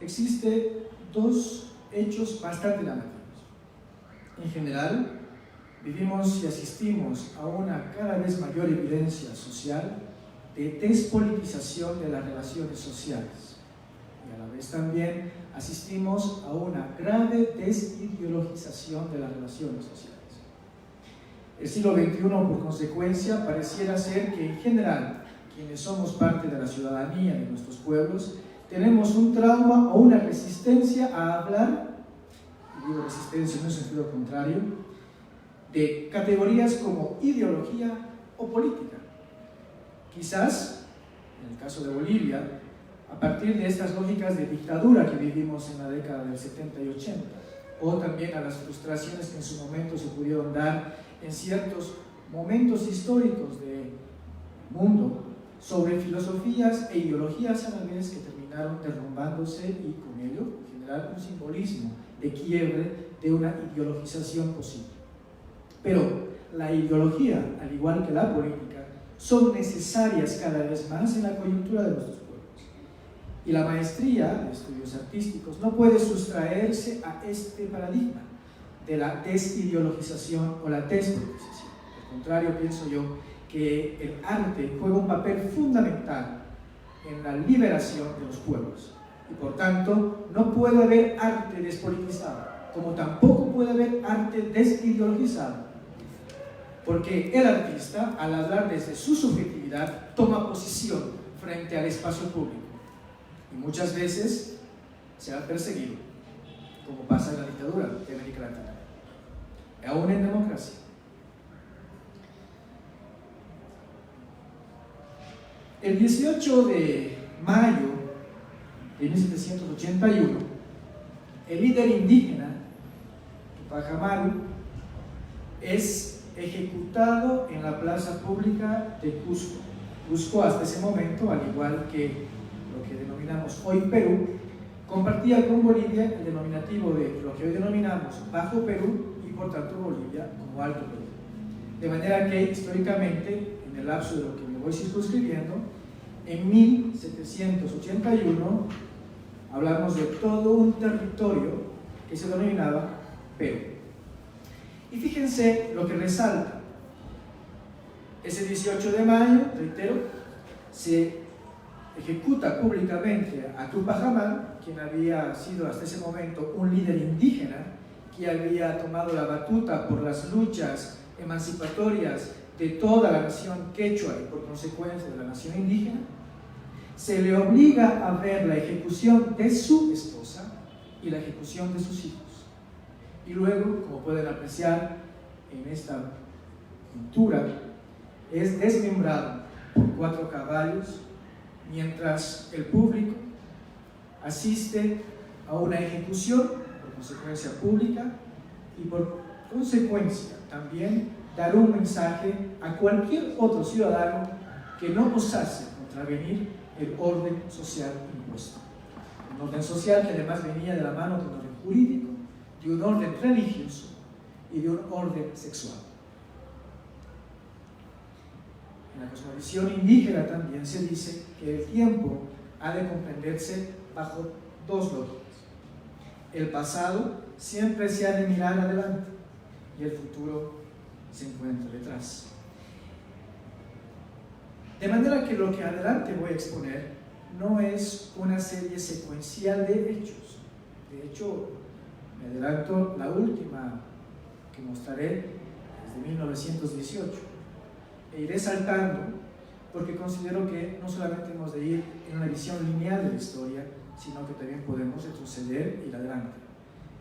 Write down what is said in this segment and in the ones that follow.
existen dos hechos bastante llamativos. En general, vivimos y asistimos a una cada vez mayor evidencia social de despolitización de las relaciones sociales. Y a la vez también asistimos a una grave desideologización de las relaciones sociales. El siglo XXI, por consecuencia, pareciera ser que en general, quienes somos parte de la ciudadanía de nuestros pueblos, tenemos un trauma o una resistencia a hablar, y digo resistencia en un sentido contrario, de categorías como ideología o política. Quizás, en el caso de Bolivia, a partir de estas lógicas de dictadura que vivimos en la década del 70 y 80, o también a las frustraciones que en su momento se pudieron dar en ciertos momentos históricos del mundo, sobre filosofías e ideologías a la vez que terminaron derrumbándose y con ello generar un simbolismo de quiebre de una ideologización posible. Pero la ideología, al igual que la política, son necesarias cada vez más en la coyuntura de nuestros pueblos. Y la maestría de estudios artísticos no puede sustraerse a este paradigma de la desideologización o la despolitización. Al contrario, pienso yo que el arte juega un papel fundamental en la liberación de los pueblos. Y por tanto, no puede haber arte despolitizado, como tampoco puede haber arte desideologizado. Porque el artista, al hablar desde su subjetividad, toma posición frente al espacio público. Y muchas veces se ha perseguido, como pasa en la dictadura de América Latina, aún en democracia. El 18 de mayo de 1781, el líder indígena, Tupac Amaru, es ejecutado en la plaza pública de Cusco. Cusco, hasta ese momento, al igual que lo que denominamos hoy Perú, compartía con Bolivia el denominativo de lo que hoy denominamos Bajo Perú y por tanto Bolivia como Alto Perú. De manera que históricamente, en el lapso de lo que me voy circunscribiendo, en 1781 hablamos de todo un territorio que se denominaba Perú. Y fíjense lo que resalta. Ese 18 de mayo, reitero, se ejecuta públicamente a Tupac Amaru, quien había sido hasta ese momento un líder indígena, que había tomado la batuta por las luchas emancipatorias de toda la nación quechua y por consecuencia de la nación indígena. Se le obliga a ver la ejecución de su esposa y la ejecución de sus hijos. Y luego, como pueden apreciar en esta pintura, es desmembrado por 4 caballos, mientras el público asiste a una ejecución, por consecuencia pública, y por consecuencia también dar un mensaje a cualquier otro ciudadano que no osase contravenir el orden social impuesto. Un orden social que además venía de la mano de un orden jurídico, de un orden religioso y de un orden sexual. En la cosmovisión indígena también se dice que el tiempo ha de comprenderse bajo 2 lógicas. El pasado siempre se ha de mirar adelante y el futuro se encuentra detrás. De manera que lo que adelante voy a exponer no es una serie secuencial de hechos. De hecho, me adelanto, la última que mostraré es de 1918. E iré saltando porque considero que no solamente hemos de ir en una visión lineal de la historia, sino que también podemos retroceder e ir adelante.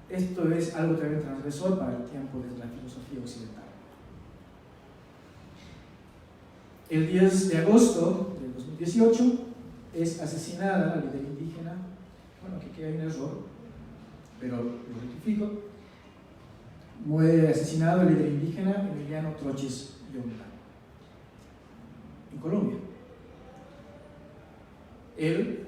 Esto es algo también transgresor para el tiempo de la filosofía occidental. El 10 de agosto del 2018 es asesinada la líder indígena, bueno, aquí hay un error, pero lo rectifico, muere asesinado el líder indígena Emiliano Troches Yonta, en Colombia. Él,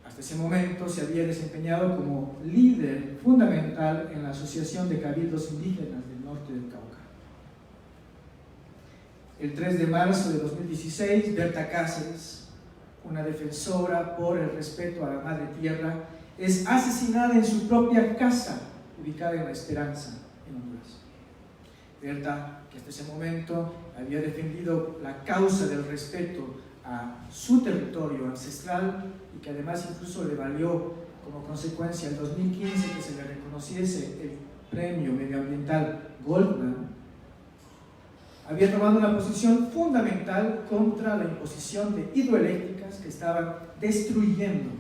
hasta ese momento, se había desempeñado como líder fundamental en la Asociación de Cabildos Indígenas del Norte del Cauca. El 3 de marzo de 2016, Berta Cáceres, una defensora por el respeto a la madre tierra, es asesinada en su propia casa, ubicada en La Esperanza, en Honduras. Berta, que hasta ese momento había defendido la causa del respeto a su territorio ancestral y que además incluso le valió como consecuencia en 2015 que se le reconociese el premio medioambiental Goldman, había tomado una posición fundamental contra la imposición de hidroeléctricas que estaban destruyendo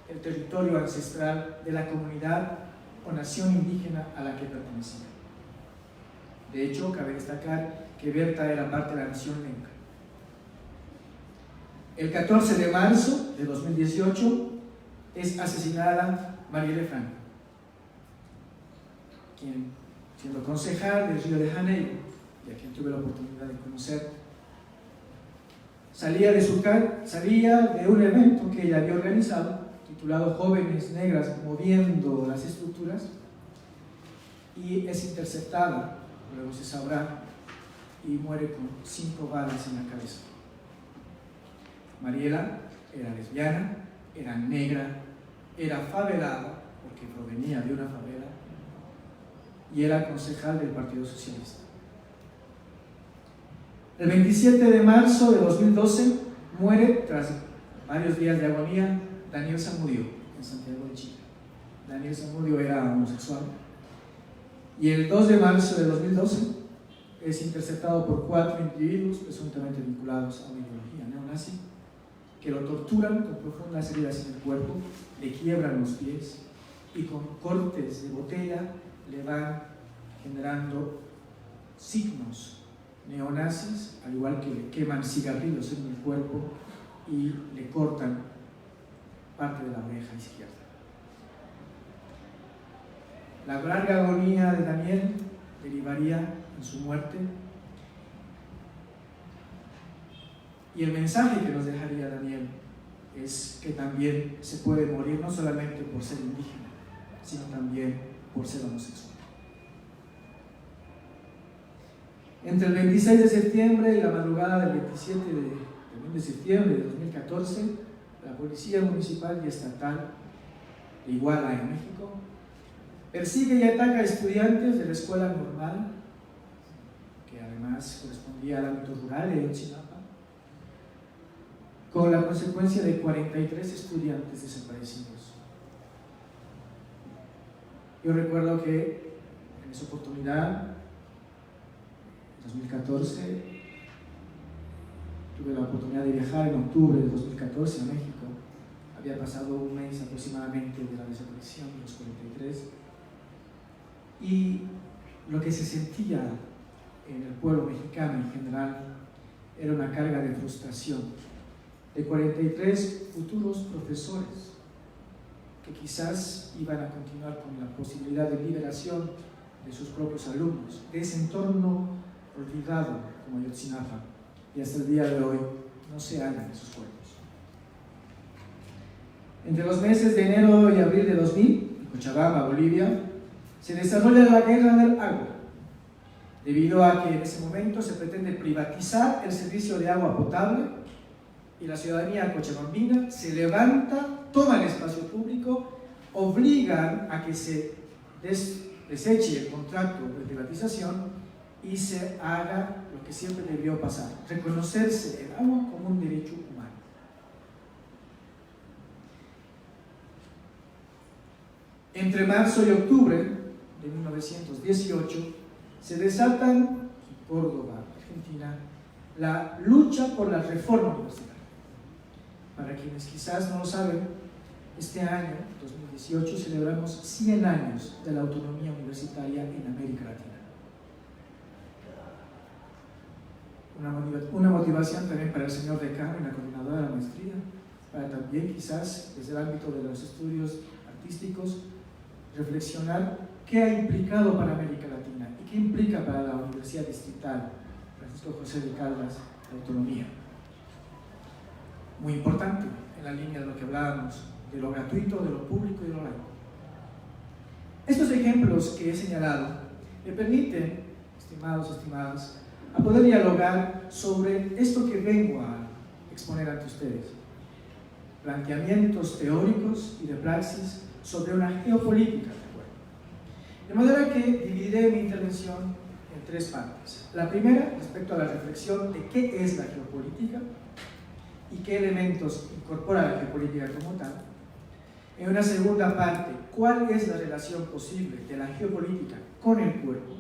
el territorio ancestral de la comunidad o nación indígena a la que pertenecía. De hecho, cabe destacar que Berta era parte de la nación Lenca. El 14 de marzo de 2018 es asesinada Marielle Franco, quien, siendo concejal de Río de Janeiro, y a quien tuve la oportunidad de conocer, salía de un evento que ella había organizado, titulado Jóvenes Negras Moviendo las Estructuras, y es interceptada, luego se sabrá, y muere con 5 balas en la cabeza. Mariela era lesbiana, era negra, era favelada, porque provenía de una favela, y era concejal del Partido Socialista. El 27 de marzo de 2012 muere, tras varios días de agonía, Daniel Zamudio, en Santiago de Chile. Daniel Zamudio era homosexual, y el 2 de marzo de 2012 es interceptado por 4 individuos presuntamente vinculados a una ideología neonazi, que lo torturan con profundas heridas en el cuerpo, le quiebran los pies y con cortes de botella le van generando signos neonazis, al igual que le queman cigarrillos en el cuerpo y le cortan parte de la oreja izquierda. La larga agonía de Daniel derivaría en su muerte, y el mensaje que nos dejaría Daniel es que también se puede morir no solamente por ser indígena, sino también por ser homosexual. Entre el 26 de septiembre y la madrugada del 27 de septiembre de 2014, la Policía Municipal y Estatal de Iguala, en México, persigue y ataca a estudiantes de la escuela normal, que además correspondía al ámbito rural de Ayotzinapa, con la consecuencia de 43 estudiantes desaparecidos. Yo recuerdo que en esa oportunidad, en 2014, tuve la oportunidad de viajar en octubre de 2014 a México. Había pasado un mes aproximadamente de la desaparición de los 43, y lo que se sentía en el pueblo mexicano en general era una carga de frustración de 43 futuros profesores que quizás iban a continuar con la posibilidad de liberación de sus propios alumnos, de ese entorno olvidado como Ayotzinapa, y hasta el día de hoy no se hallan esos cuerpos. Entre los meses de enero y abril de 2000, en Cochabamba, Bolivia, se desarrolla la guerra del agua, debido a que en ese momento se pretende privatizar el servicio de agua potable, y la ciudadanía cochabambina se levanta, toma el espacio público, obligan a que se deseche el contrato de privatización y se haga lo que siempre debió pasar: reconocerse el agua como un derecho humano. Entre marzo y octubre de 1918 se desatan en Córdoba, Argentina, la lucha por la reforma universitaria. Para quienes quizás no lo saben, este año, 2018, celebramos 100 años de la autonomía universitaria en América Latina. Una motivación también para el señor decano y la coordinadora de la maestría, para también quizás desde el ámbito de los estudios artísticos reflexionar qué ha implicado para América Latina y qué implica para la Universidad Distrital Francisco José de Caldas la autonomía. Muy importante en la línea de lo que hablábamos, de lo gratuito, de lo público y de lo laico. Estos ejemplos que he señalado me permiten, estimadas, a poder dialogar sobre esto que vengo a exponer ante ustedes: planteamientos teóricos y de praxis sobre una geopolítica del cuerpo. De manera que dividiré mi intervención en tres partes. La primera, respecto a la reflexión de qué es la geopolítica y qué elementos incorpora la geopolítica como tal. En una segunda parte, cuál es la relación posible de la geopolítica con el cuerpo.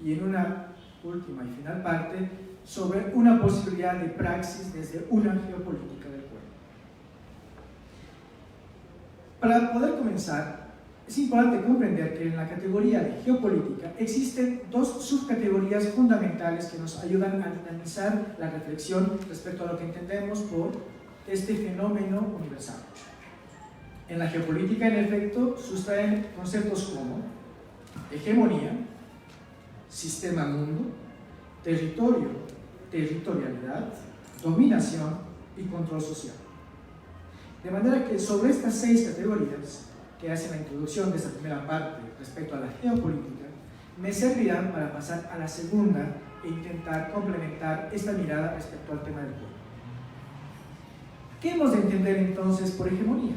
Y en una última y final parte, sobre una posibilidad de praxis desde una geopolítica del cuerpo. Para poder comenzar, es importante comprender que en la categoría de geopolítica existen dos subcategorías fundamentales que nos ayudan a dinamizar la reflexión respecto a lo que entendemos por este fenómeno universal. En la geopolítica, en efecto, sustraen conceptos como hegemonía, sistema mundo, territorio, territorialidad, dominación y control social. De manera que sobre estas 6 categorías que hacen la introducción de esta primera parte respecto a la geopolítica, me servirán para pasar a la segunda e intentar complementar esta mirada respecto al tema del cuerpo. ¿Qué hemos de entender entonces por hegemonía?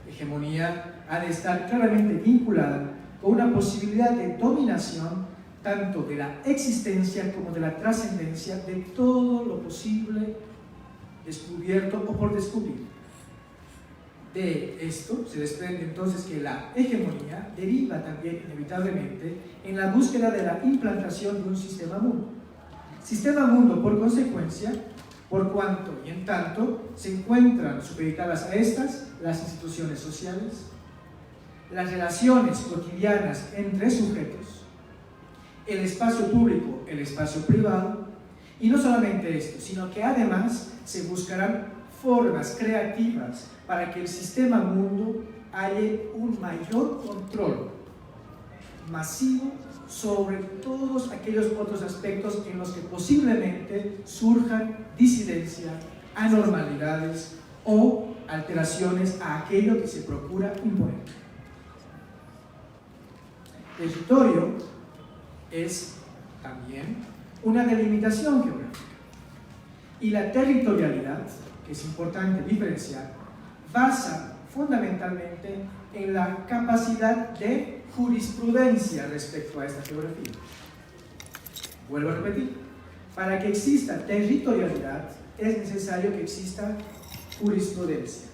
Hegemonía ha de estar claramente vinculada con una posibilidad de dominación tanto de la existencia como de la trascendencia de todo lo posible descubierto o por descubrir. De esto se desprende entonces que la hegemonía deriva también inevitablemente en la búsqueda de la implantación de un sistema mundo. Sistema mundo, por consecuencia, por cuanto y en tanto se encuentran supeditadas a estas las instituciones sociales, las relaciones cotidianas entre sujetos, el espacio público, el espacio privado, y no solamente esto, sino que además se buscarán formas creativas para que el sistema mundo halle un mayor control masivo sobre todos aquellos otros aspectos en los que posiblemente surjan disidencia, anormalidades o alteraciones a aquello que se procura imponer. Territorio es también una delimitación geográfica y la territorialidad, que es importante diferenciar, basa fundamentalmente en la capacidad de jurisprudencia respecto a esta geografía. Vuelvo a repetir, para que exista territorialidad es necesario que exista jurisprudencia,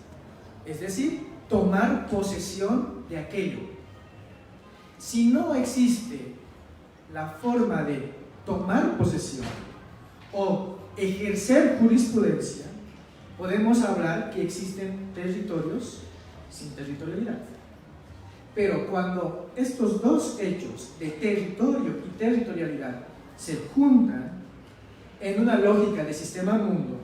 es decir, tomar posesión de aquello. Si no existe la forma de tomar posesión o ejercer jurisprudencia, podemos hablar que existen territorios sin territorialidad. Pero cuando estos dos hechos de territorio y territorialidad se juntan en una lógica de sistema mundo,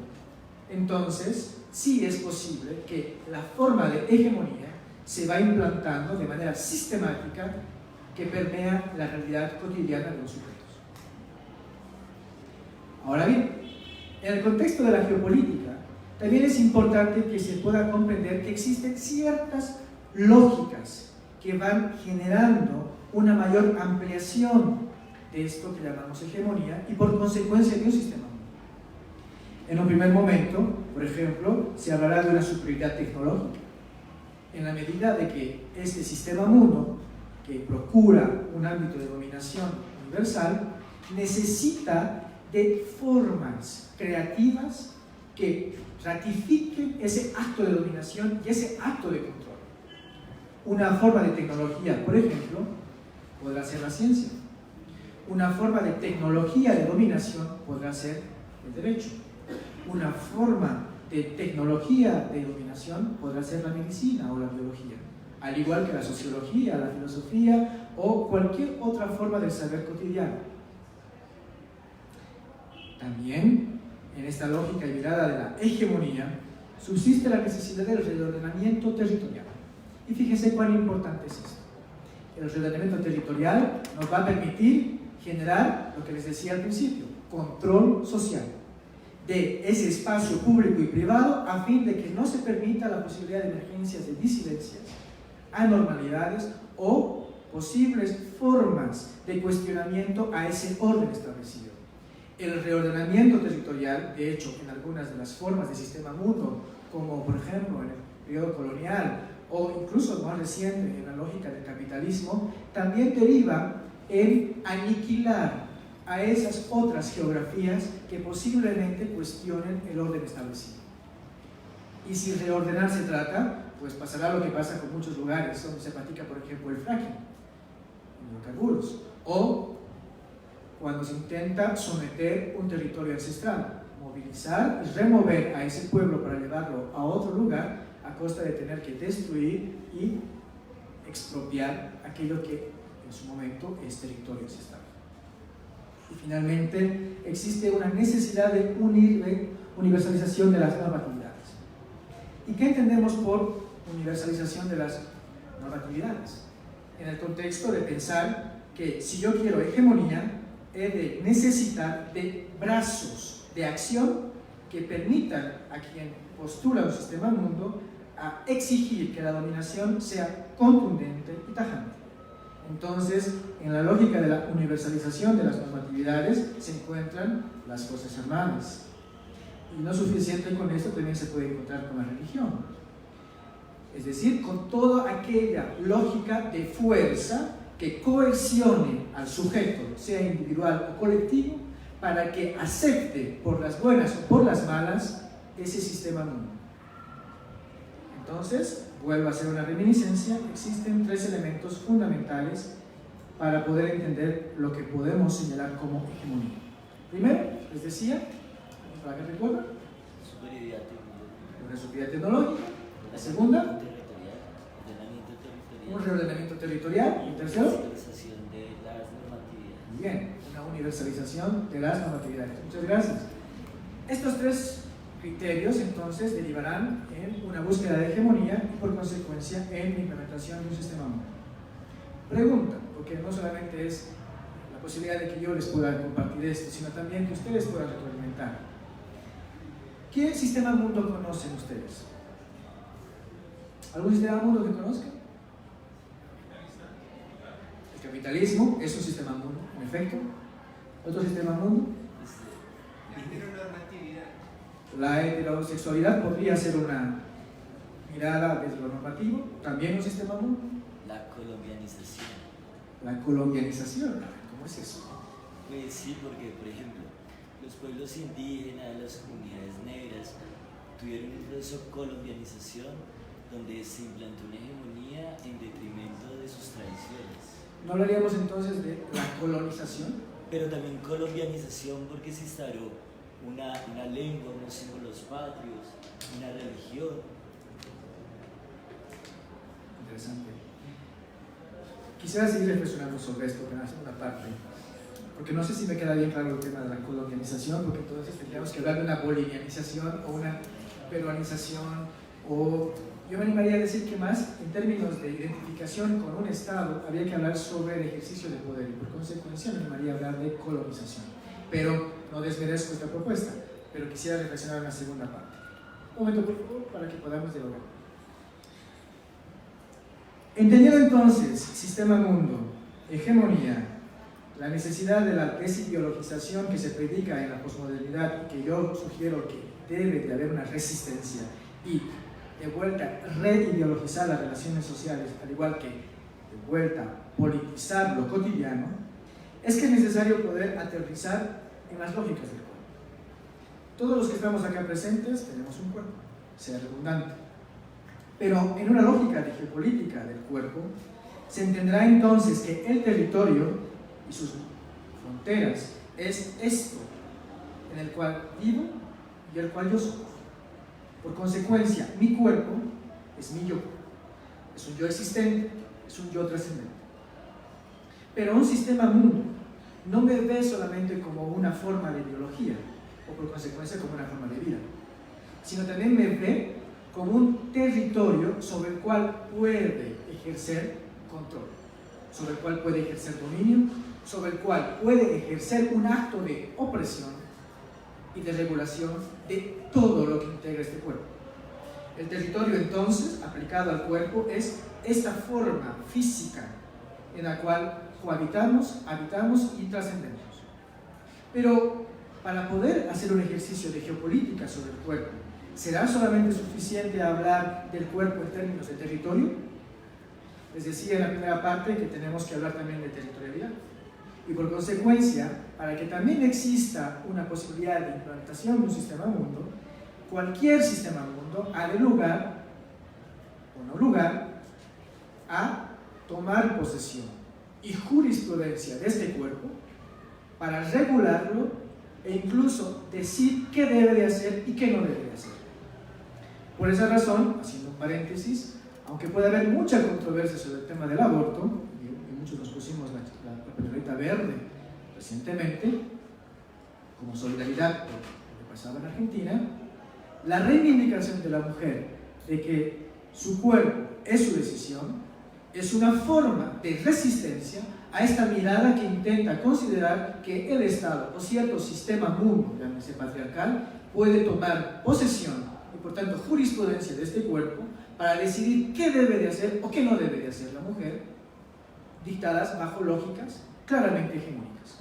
entonces sí es posible que la forma de hegemonía se va implantando de manera sistemática que permea la realidad cotidiana de los sujetos. Ahora bien, en el contexto de la geopolítica, también es importante que se pueda comprender que existen ciertas lógicas que van generando una mayor ampliación de esto que llamamos hegemonía y por consecuencia de un sistema mundo. En un primer momento, por ejemplo, se hablará de una superioridad tecnológica, en la medida de que este sistema mundo, que procura un ámbito de dominación universal, necesita de formas creativas que ratifiquen ese acto de dominación y ese acto de control. Una forma de tecnología, por ejemplo, podrá ser la ciencia. Una forma de tecnología de dominación podrá ser el derecho. Una forma de tecnología de dominación podrá ser la medicina o la biología, al igual que la sociología, la filosofía o cualquier otra forma del saber cotidiano. También, en esta lógica y mirada de la hegemonía, subsiste la necesidad del reordenamiento territorial. Y fíjense cuán importante es esto. El reordenamiento territorial nos va a permitir generar, lo que les decía al principio, control social de ese espacio público y privado a fin de que no se permita la posibilidad de emergencias de disidencias, anormalidades o posibles formas de cuestionamiento a ese orden establecido. El reordenamiento territorial, de hecho, en algunas de las formas de sistema mundo, como por ejemplo en el periodo colonial o incluso más reciente en la lógica del capitalismo, también deriva en aniquilar a esas otras geografías que posiblemente cuestionen el orden establecido. Y si reordenar se trata, pues pasará lo que pasa con muchos lugares donde se practica, por ejemplo, el fracking, hidrocarburos, o cuando se intenta someter un territorio ancestral, movilizar y remover a ese pueblo para llevarlo a otro lugar a costa de tener que destruir y expropiar aquello que en su momento es territorio ancestral. Y finalmente existe una necesidad de universalización de las normatividades. ¿Y qué entendemos por universalización de las normatividades? En el contexto de pensar que si yo quiero hegemonía, he de necesitar de brazos de acción que permitan a quien postula un sistema mundo a exigir que la dominación sea contundente y tajante. Entonces, en la lógica de la universalización de las normatividades se encuentran las Fuerzas Armadas. Y no suficiente con esto, también se puede encontrar con la religión. Es decir, con toda aquella lógica de fuerza que coercione al sujeto, sea individual o colectivo, para que acepte por las buenas o por las malas ese sistema mundo. Entonces, vuelvo a hacer una reminiscencia, existen tres elementos fundamentales para poder entender lo que podemos señalar como hegemonía. Primero, les decía, ¿para qué recuerdan? Una superioridad tecnológica. La segunda, un reordenamiento territorial. Y tercero, muy bien, una universalización de las normatividades. Muchas gracias. Estos tres criterios entonces derivarán en una búsqueda de hegemonía y por consecuencia en la implementación de un sistema mundo. Pregunta, porque no solamente es la posibilidad de que yo les pueda compartir esto, sino también que ustedes puedan retroalimentar. ¿Qué sistema mundo conocen ustedes? ¿Algún sistema mundo que conozcan? El capitalismo es un sistema mundo, en efecto. ¿Otro sistema mundo? La heterosexualidad podría ser una mirada desde lo normativo, también un sistema mundo. La colombianización. La colombianización, ¿cómo es eso? Pues sí, porque por ejemplo, los pueblos indígenas, las comunidades negras tuvieron un proceso de colombianización donde se implantó una hegemonía en detrimento de sus tradiciones. ¿No hablaríamos entonces de la colonización? Pero también colombianización porque se instauró una lengua, unos símbolos patrios, una religión. Interesante. Quisiera seguir reflexionando sobre esto en la segunda parte, porque no sé si me queda bien claro el tema de la colombianización, porque entonces tendríamos que hablar de una bolivianización o una peruanización, o yo me animaría a decir que más en términos de identificación con un Estado habría que hablar sobre el ejercicio de poder y por consecuencia me animaría a hablar de colonización. Pero no desmerezco esta propuesta, pero quisiera reflexionar en la segunda parte. Un momento, por favor, para que podamos dialogar. Entendiendo entonces sistema mundo, hegemonía, la necesidad de la desideologización que se predica en la posmodernidad, que yo sugiero que debe de haber una resistencia y de vuelta reideologizar las relaciones sociales, al igual que de vuelta politizar lo cotidiano, es que es necesario poder aterrizar en las lógicas del cuerpo. Todos los que estamos acá presentes tenemos un cuerpo, sea redundante. Pero en una lógica de geopolítica del cuerpo, se entenderá entonces que el territorio y sus fronteras es esto en el cual vivo y el cual yo soy. Por consecuencia, mi cuerpo es mi yo. Es un yo existente, es un yo trascendente. Pero un sistema mundo no me ve solamente como una forma de biología, o por consecuencia como una forma de vida, sino también me ve como un territorio sobre el cual puede ejercer control, sobre el cual puede ejercer dominio, sobre el cual puede ejercer un acto de opresión y de regulación de todo lo que integra este cuerpo. El territorio entonces, aplicado al cuerpo, es esta forma física en la cual cohabitamos, habitamos y trascendemos. Pero para poder hacer un ejercicio de geopolítica sobre el cuerpo ¿Será solamente suficiente hablar del cuerpo en términos de territorio? Les decía en la primera parte que tenemos que hablar también de territorialidad. Y por consecuencia, para que también exista una posibilidad de implantación de un sistema mundo, cualquier sistema mundo ha de lugar, o no lugar, a tomar posesión y jurisprudencia de este cuerpo para regularlo e incluso decir qué debe de hacer y qué no debe de hacer. Por esa razón, haciendo un paréntesis, aunque puede haber mucha controversia sobre el tema del aborto, y muchos nos pusimos la pañoleta verde recientemente, como solidaridad por lo que pasaba en Argentina, la reivindicación de la mujer de que su cuerpo es su decisión es una forma de resistencia a esta mirada que intenta considerar que el Estado o cierto sistema mundo, llámese patriarcal, puede tomar posesión y por tanto jurisprudencia de este cuerpo para decidir qué debe de hacer o qué no debe de hacer la mujer, dictadas bajo lógicas claramente hegemónicas.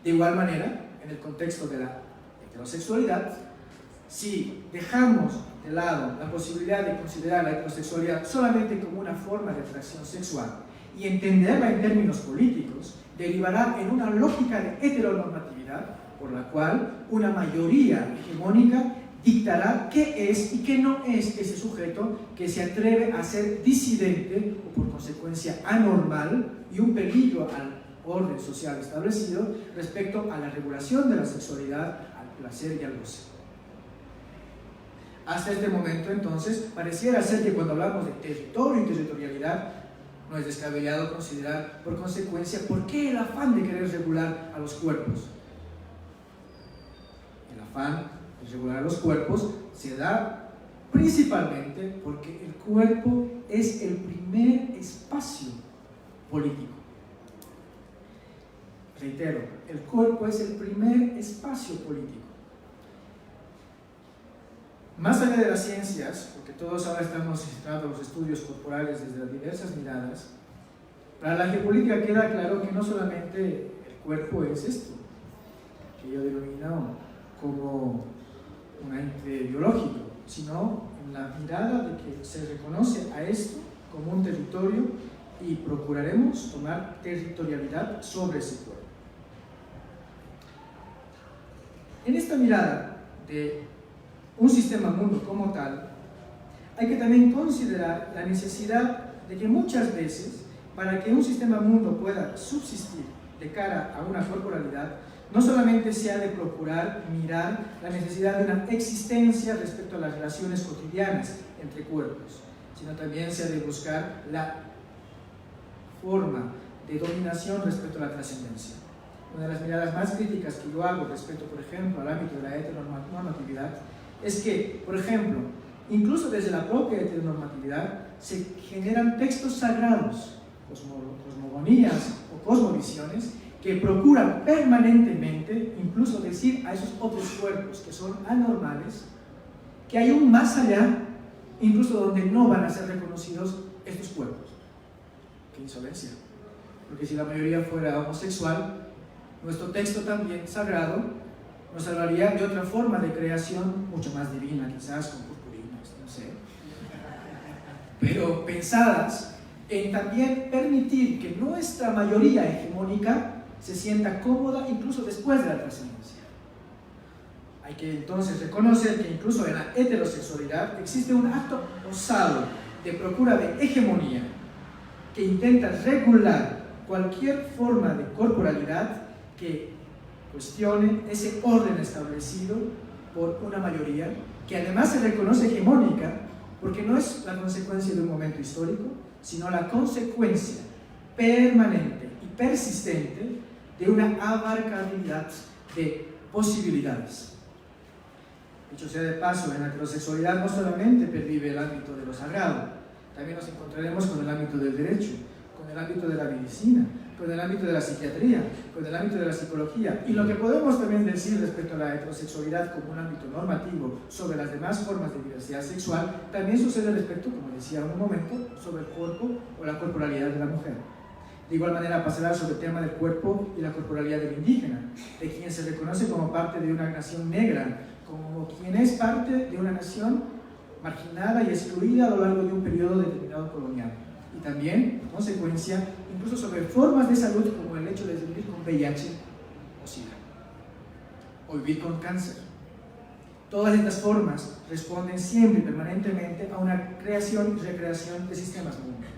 De igual manera, en el contexto de la heterosexualidad, si dejamos de lado la posibilidad de considerar la heterosexualidad solamente como una forma de atracción sexual y entenderla en términos políticos, derivará en una lógica de heteronormatividad por la cual una mayoría hegemónica dictará qué es y qué no es ese sujeto que se atreve a ser disidente o por consecuencia anormal y un peligro al orden social establecido respecto a la regulación de la sexualidad, al placer y al goce. Hasta este momento, entonces, pareciera ser que cuando hablamos de territorio y territorialidad, no es descabellado considerar, por consecuencia, ¿por qué el afán de querer regular a los cuerpos? El afán de regular a los cuerpos se da principalmente porque el cuerpo es el primer espacio político. Reitero, el cuerpo es el primer espacio político. Más allá de las ciencias, porque todos ahora estamos centrados los estudios corporales desde las diversas miradas, para la geopolítica queda claro que no solamente el cuerpo es esto, que yo denomino como un ente biológico, sino en la mirada de que se reconoce a esto como un territorio y procuraremos tomar territorialidad sobre ese cuerpo. En esta mirada de un sistema mundo como tal, hay que también considerar la necesidad de que muchas veces, para que un sistema mundo pueda subsistir de cara a una corporalidad, no solamente se ha de procurar mirar la necesidad de una existencia respecto a las relaciones cotidianas entre cuerpos, sino también se ha de buscar la forma de dominación respecto a la trascendencia. Una de las miradas más críticas que yo hago respecto, por ejemplo, al ámbito de la heteronormatividad es que, por ejemplo, incluso desde la propia heteronormatividad se generan textos sagrados, cosmogonías o cosmovisiones que procuran permanentemente incluso decir a esos otros cuerpos que son anormales que hay un más allá, incluso donde no van a ser reconocidos estos cuerpos. ¡Qué insolencia! Porque si la mayoría fuera homosexual, nuestro texto también sagrado nos hablaría de otra forma de creación mucho más divina, quizás con purpurinas, no sé, pero pensadas en también permitir que nuestra mayoría hegemónica se sienta cómoda incluso después de la trascendencia. Hay que entonces reconocer que incluso en la heterosexualidad existe un acto osado de procura de hegemonía que intenta regular cualquier forma de corporalidad que cuestione ese orden establecido por una mayoría que además se reconoce hegemónica porque no es la consecuencia de un momento histórico, sino la consecuencia permanente y persistente de una abarcabilidad de posibilidades. Dicho sea de paso, en la heterosexualidad no solamente pervive el ámbito de lo sagrado, también nos encontraremos con el ámbito del derecho, con el ámbito de la medicina, con el ámbito de la psiquiatría, con el ámbito de la psicología, y lo que podemos también decir respecto a la heterosexualidad como un ámbito normativo sobre las demás formas de diversidad sexual, también sucede respecto, como decía en un momento, sobre el cuerpo o la corporalidad de la mujer. De igual manera pasará sobre el tema del cuerpo y la corporalidad del indígena, de quien se reconoce como parte de una nación negra, como quien es parte de una nación marginada y excluida a lo largo de un periodo determinado colonial. Y también, en consecuencia, incluso sobre formas de salud como el hecho de vivir con VIH o SIDA, o vivir con cáncer. Todas estas formas responden siempre y permanentemente a una creación y recreación de sistemas mundos.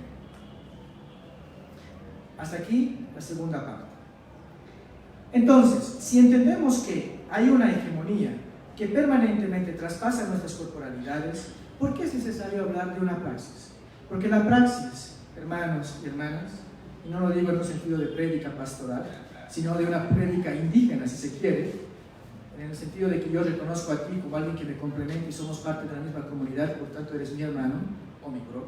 Hasta aquí la segunda parte. Entonces, si entendemos que hay una hegemonía que permanentemente traspasa nuestras corporalidades, ¿por qué es necesario hablar de una praxis? Porque la praxis, hermanos y hermanas, y no lo digo en un sentido de prédica pastoral, sino de una prédica indígena, si se quiere, en el sentido de que yo reconozco a ti como alguien que me complementa y somos parte de la misma comunidad, por tanto eres mi hermano o mi bro.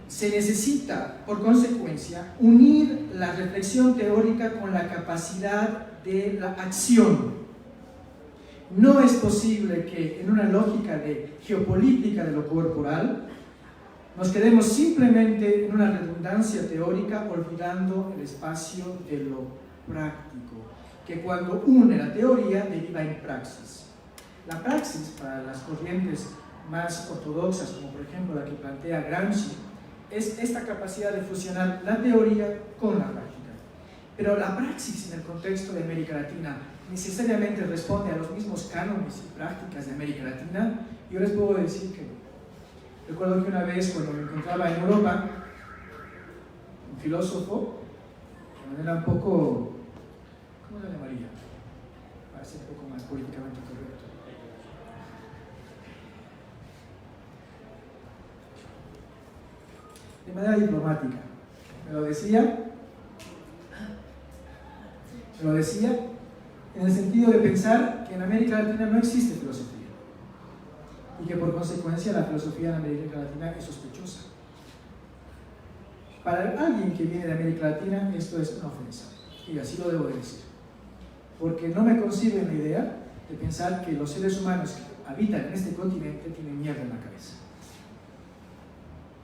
Se necesita, por consecuencia, unir la reflexión teórica con la capacidad de la acción. No es posible que en una lógica de geopolítica de lo corporal nos quedemos simplemente en una redundancia teórica olvidando el espacio de lo práctico, que cuando une la teoría deriva en praxis. La praxis, para las corrientes más ortodoxas, como por ejemplo la que plantea Gramsci, es esta capacidad de fusionar la teoría con la práctica. Pero la praxis en el contexto de América Latina necesariamente responde a los mismos cánones y prácticas de América Latina. Yo les puedo decir que recuerdo que una vez cuando me encontraba en Europa, un filósofo, de manera un poco, ¿cómo le llamaría? Para ser un poco más políticamente correcto. De manera diplomática. Me lo decía en el sentido de pensar que en América Latina no existe filosofía y que por consecuencia la filosofía en América Latina es sospechosa. Para alguien que viene de América Latina esto es una ofensa, y así lo debo decir, porque no me concibe la idea de pensar que los seres humanos que habitan en este continente tienen mierda en la cabeza.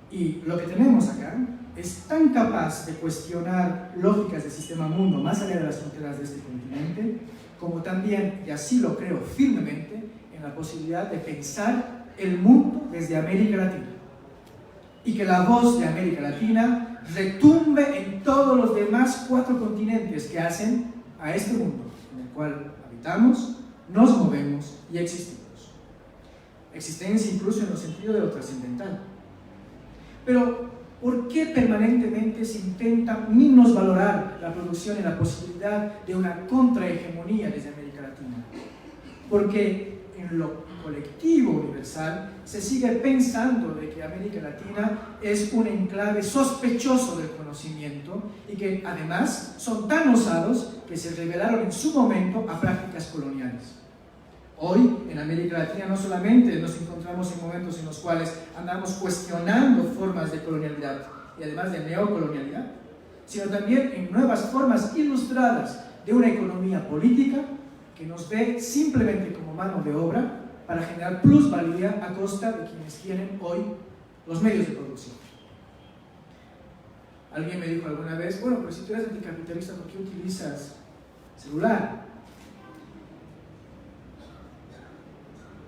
Y lo que tenemos acá es tan capaz de cuestionar lógicas del sistema mundo más allá de las fronteras de este continente, como también, y así lo creo firmemente, en la posibilidad de pensar el mundo desde América Latina. Y que la voz de América Latina retumbe en todos los demás 4 continentes que hacen a este mundo en el cual habitamos, nos movemos y existimos. Existencia incluso en el sentido de lo trascendental. Pero, ¿por qué permanentemente se intenta minusvalorar la producción y la posibilidad de una contrahegemonía desde América Latina? Porque en lo colectivo universal se sigue pensando de que América Latina es un enclave sospechoso del conocimiento y que además son tan osados que se rebelaron en su momento a prácticas coloniales. Hoy, en América Latina, no solamente nos encontramos en momentos en los cuales andamos cuestionando formas de colonialidad y además de neocolonialidad, sino también en nuevas formas ilustradas de una economía política que nos ve simplemente como mano de obra para generar plusvalía a costa de quienes tienen hoy los medios de producción. Alguien me dijo alguna vez, bueno, pero si tú eres anticapitalista, ¿por qué utilizas celular?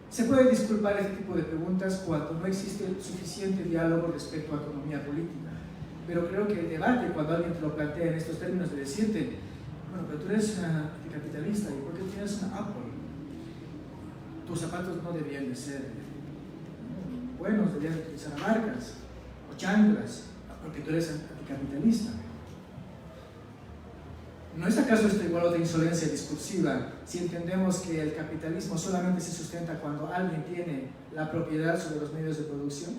Se puede disculpar este tipo de preguntas cuando no existe suficiente diálogo respecto a economía política, pero creo que el debate, cuando alguien te lo plantea en estos términos de decirte, bueno, pero tú eres anticapitalista, ¿y por qué tienes una Apple? Tus zapatos no deberían de ser buenos, deberían utilizar marcas o chanclas, porque tú eres anticapitalista. ¿No es acaso esto igual a otra insolencia discursiva si entendemos que el capitalismo solamente se sustenta cuando alguien tiene la propiedad sobre los medios de producción?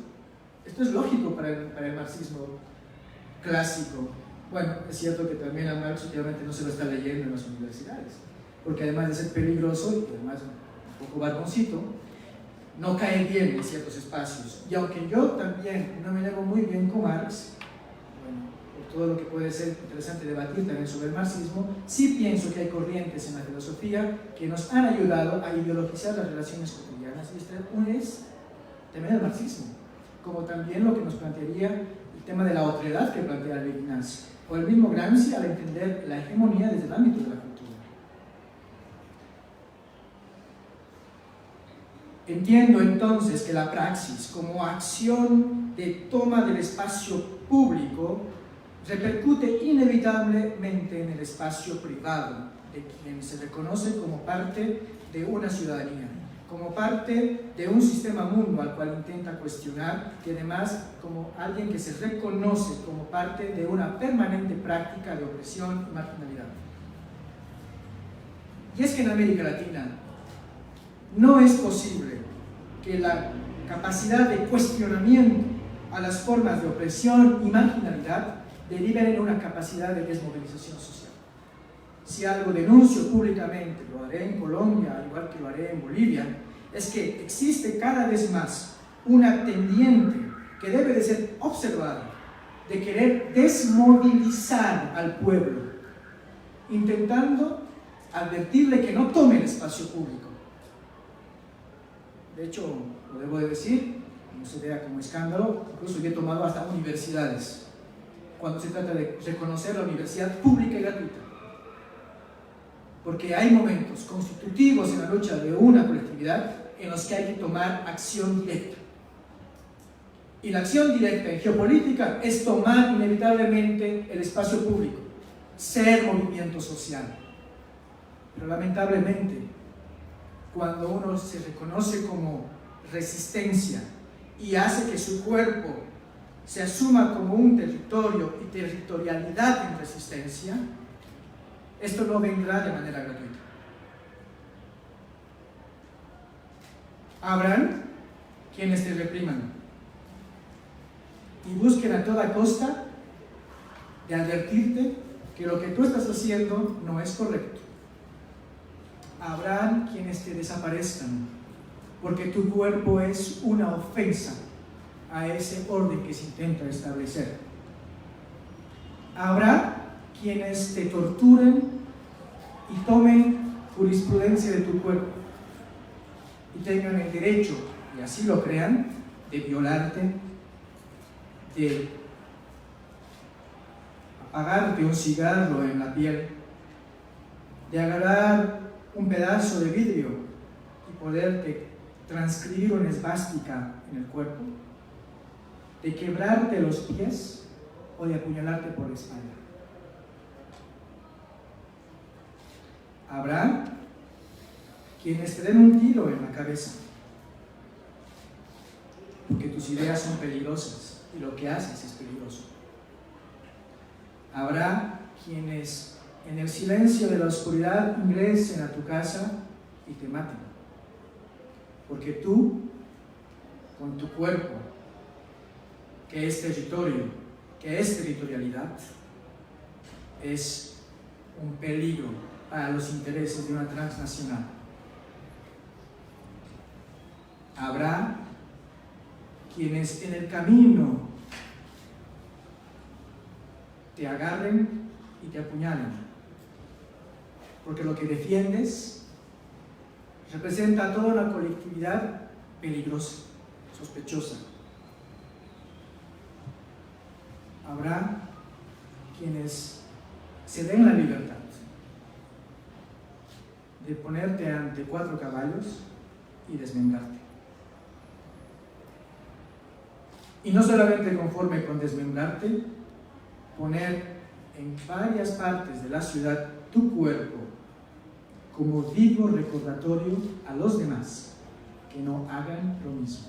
Esto es lógico para el marxismo clásico. Bueno, es cierto que también a Marx últimamente no se lo está leyendo en las universidades, porque además de ser peligroso y además un poco barboncito, no cae bien en ciertos espacios. Y aunque yo también no me llevo muy bien con Marx, todo lo que puede ser interesante debatir también sobre el marxismo, sí pienso que hay corrientes en la filosofía que nos han ayudado a ideologizar las relaciones cotidianas, y este es también el marxismo, como también lo que nos plantearía el tema de la otredad que plantea Levinas, o el mismo Gramsci al entender la hegemonía desde el ámbito de la cultura. Entiendo entonces que la praxis como acción de toma del espacio público repercute inevitablemente en el espacio privado de quien se reconoce como parte de una ciudadanía, como parte de un sistema mundo al cual intenta cuestionar y además como alguien que se reconoce como parte de una permanente práctica de opresión y marginalidad. Y es que en América Latina no es posible que la capacidad de cuestionamiento a las formas de opresión y marginalidad deriven en una capacidad de desmovilización social. Si algo denuncio públicamente, lo haré en Colombia, al igual que lo haré en Bolivia, es que existe cada vez más una tendiente que debe de ser observada, de querer desmovilizar al pueblo, intentando advertirle que no tome el espacio público. De hecho, lo debo de decir, no se vea como escándalo, incluso yo he tomado hasta universidades, cuando se trata de reconocer la universidad pública y gratuita. Porque hay momentos constitutivos en la lucha de una colectividad en los que hay que tomar acción directa. Y la acción directa en geopolítica es tomar inevitablemente el espacio público, ser movimiento social. Pero lamentablemente, cuando uno se reconoce como resistencia y hace que su cuerpo se asuma como un territorio y territorialidad en resistencia, esto no vendrá de manera gratuita. Habrán quienes te repriman y busquen a toda costa de advertirte que lo que tú estás haciendo no es correcto. Habrán quienes te desaparezcan porque tu cuerpo es una ofensa a ese orden que se intenta establecer. Habrá quienes te torturen y tomen jurisprudencia de tu cuerpo y tengan el derecho, y así lo crean, de violarte, de apagarte un cigarro en la piel, de agarrar un pedazo de vidrio y poderte transcribir una esvástica en el cuerpo, de quebrarte los pies o de apuñalarte por la espalda. Habrá quienes te den un tiro en la cabeza porque tus ideas son peligrosas y lo que haces es peligroso. Habrá quienes en el silencio de la oscuridad ingresen a tu casa y te maten porque tú, con tu cuerpo, que es territorio, que es territorialidad, es un peligro para los intereses de una transnacional. Habrá quienes en el camino te agarren y te apuñalen, porque lo que defiendes representa a toda una colectividad peligrosa, sospechosa. Habrá quienes se den la libertad de ponerte ante 4 caballos y desmembrarte. Y no solamente conforme con desmembrarte, poner en varias partes de la ciudad tu cuerpo como vivo recordatorio a los demás que no hagan lo mismo.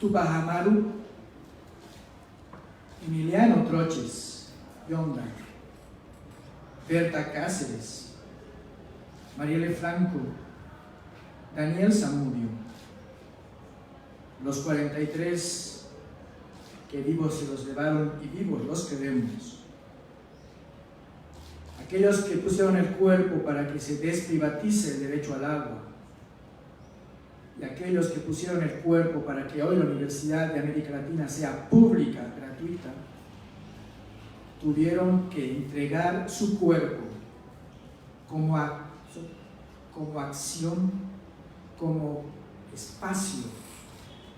Tupac Amaru, Emiliano Troches, Yonda, Berta Cáceres, Marielle Franco, Daniel Zamudio, los 43 que vivos se los llevaron y vivos los queremos, aquellos que pusieron el cuerpo para que se desprivatice el derecho al agua, y aquellos que pusieron el cuerpo para que hoy la Universidad de América Latina sea pública, gratuita, tuvieron que entregar su cuerpo como acción, como espacio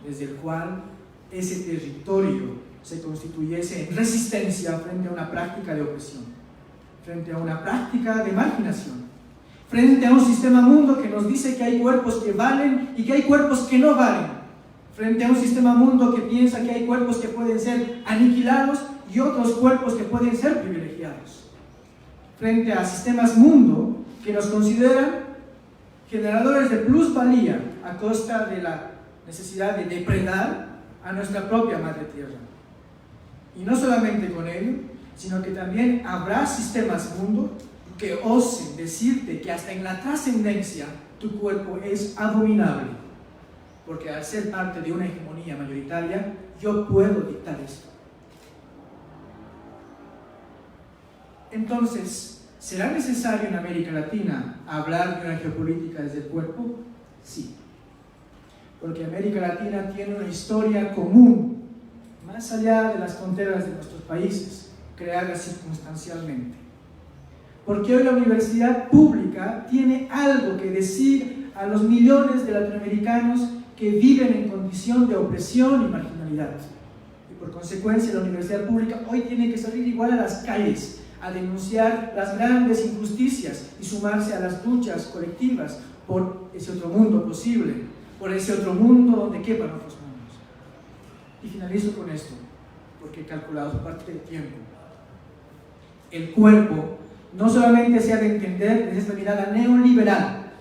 desde el cual ese territorio se constituyese en resistencia frente a una práctica de opresión, frente a una práctica de marginación, frente a un sistema mundo que nos dice que hay cuerpos que valen y que hay cuerpos que no valen, frente a un sistema mundo que piensa que hay cuerpos que pueden ser aniquilados y otros cuerpos que pueden ser privilegiados, frente a sistemas mundo que nos consideran generadores de plusvalía a costa de la necesidad de depredar a nuestra propia madre tierra. Y no solamente con ello, sino que también habrá sistemas mundo que osen decirte que hasta en la trascendencia tu cuerpo es abominable, porque al ser parte de una hegemonía mayoritaria, yo puedo dictar esto. Entonces, ¿será necesario en América Latina hablar de una geopolítica desde el cuerpo? Sí, porque América Latina tiene una historia común, más allá de las fronteras de nuestros países, creadas circunstancialmente. Porque hoy la universidad pública tiene algo que decir a los millones de latinoamericanos que viven en condición de opresión y marginalidad. Y por consecuencia la universidad pública hoy tiene que salir igual a las calles, a denunciar las grandes injusticias y sumarse a las luchas colectivas por ese otro mundo posible, por ese otro mundo donde quepan otros mundos. Y finalizo con esto, porque he calculado parte del tiempo. El cuerpo no solamente se ha de entender desde esta mirada neoliberal,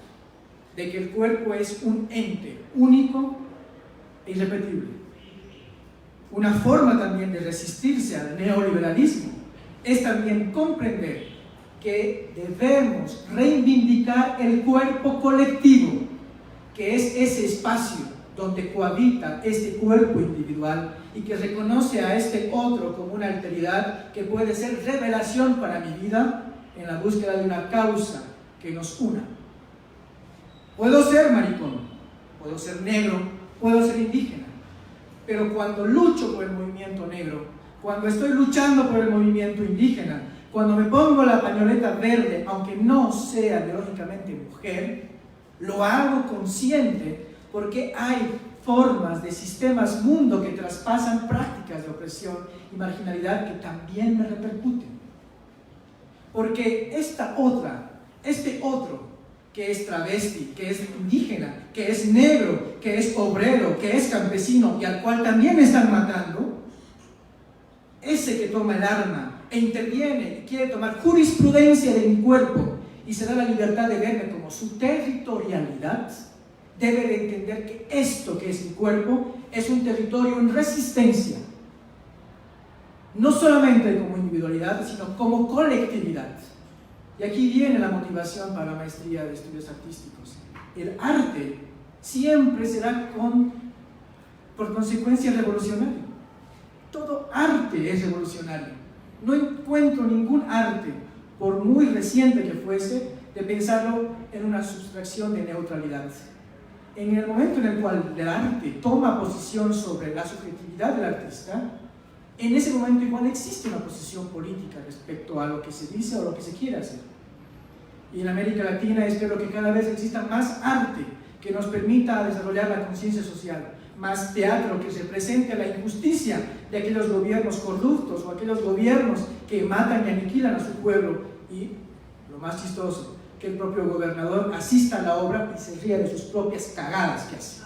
de que el cuerpo es un ente único e irrepetible. Una forma también de resistirse al neoliberalismo es también comprender que debemos reivindicar el cuerpo colectivo, que es ese espacio donde cohabita este cuerpo individual y que reconoce a este otro como una alteridad que puede ser revelación para mi vida en la búsqueda de una causa que nos una. Puedo ser maricón, puedo ser negro, puedo ser indígena, pero cuando lucho por el movimiento negro, cuando estoy luchando por el movimiento indígena, cuando me pongo la pañoleta verde, aunque no sea biológicamente mujer, lo hago consciente porque hay formas de sistemas mundo que traspasan prácticas de opresión y marginalidad que también me repercuten. Porque este otro, que es travesti, que es indígena, que es negro, que es obrero, que es campesino y al cual también me están matando, ese que toma el arma e interviene y quiere tomar jurisprudencia de mi cuerpo y se da la libertad de verme como su territorialidad, debe de entender que esto que es mi cuerpo es un territorio en resistencia, no solamente como individualidad, sino como colectividad. Y aquí viene la motivación para la maestría de estudios artísticos. El arte siempre será por consecuencia revolucionario. Todo arte es revolucionario. No encuentro ningún arte, por muy reciente que fuese, de pensarlo en una sustracción de neutralidad. En el momento en el cual el arte toma posición sobre la subjetividad del artista, en ese momento igual existe una posición política respecto a lo que se dice o lo que se quiere hacer. Y en América Latina espero que cada vez exista más arte que nos permita desarrollar la conciencia social, más teatro que se presente a la injusticia de aquellos gobiernos corruptos o aquellos gobiernos que matan y aniquilan a su pueblo, y lo más chistoso, que el propio gobernador asista a la obra y se ría de sus propias cagadas que hace.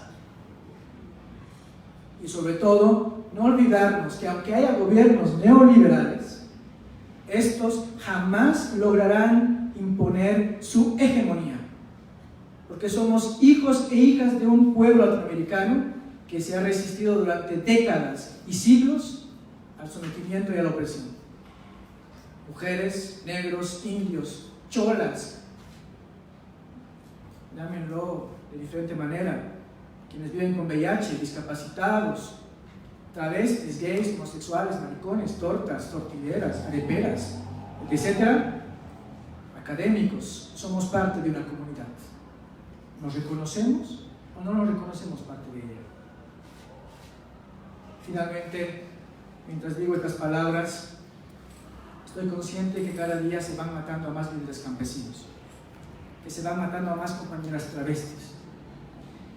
Y sobre todo, no olvidarnos que aunque haya gobiernos neoliberales, estos jamás lograrán imponer su hegemonía, porque somos hijos e hijas de un pueblo latinoamericano que se ha resistido durante décadas y siglos al sometimiento y a la opresión. Mujeres, negros, indios, cholas, llámenlo de diferente manera, quienes viven con VIH, discapacitados, travestis, gays, homosexuales, maricones, tortas, tortilleras, areperas, etc., académicos, somos parte de una comunidad. ¿Nos reconocemos o no nos reconocemos parte de ella? Finalmente, mientras digo estas palabras, estoy consciente que cada día se van matando a más líderes campesinos, que se van matando a más compañeras travestis,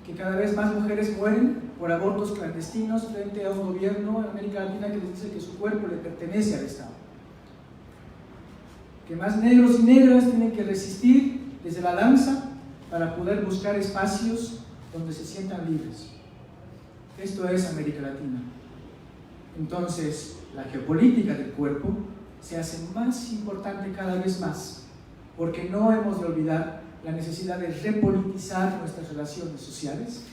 que cada vez más mujeres mueren por abortos clandestinos frente a un gobierno en América Latina que les dice que su cuerpo le pertenece al Estado, que más negros y negras tienen que resistir desde la danza, para poder buscar espacios donde se sientan libres. Esto es América Latina. Entonces, la geopolítica del cuerpo se hace más importante cada vez más, porque no hemos de olvidar la necesidad de repolitizar nuestras relaciones sociales,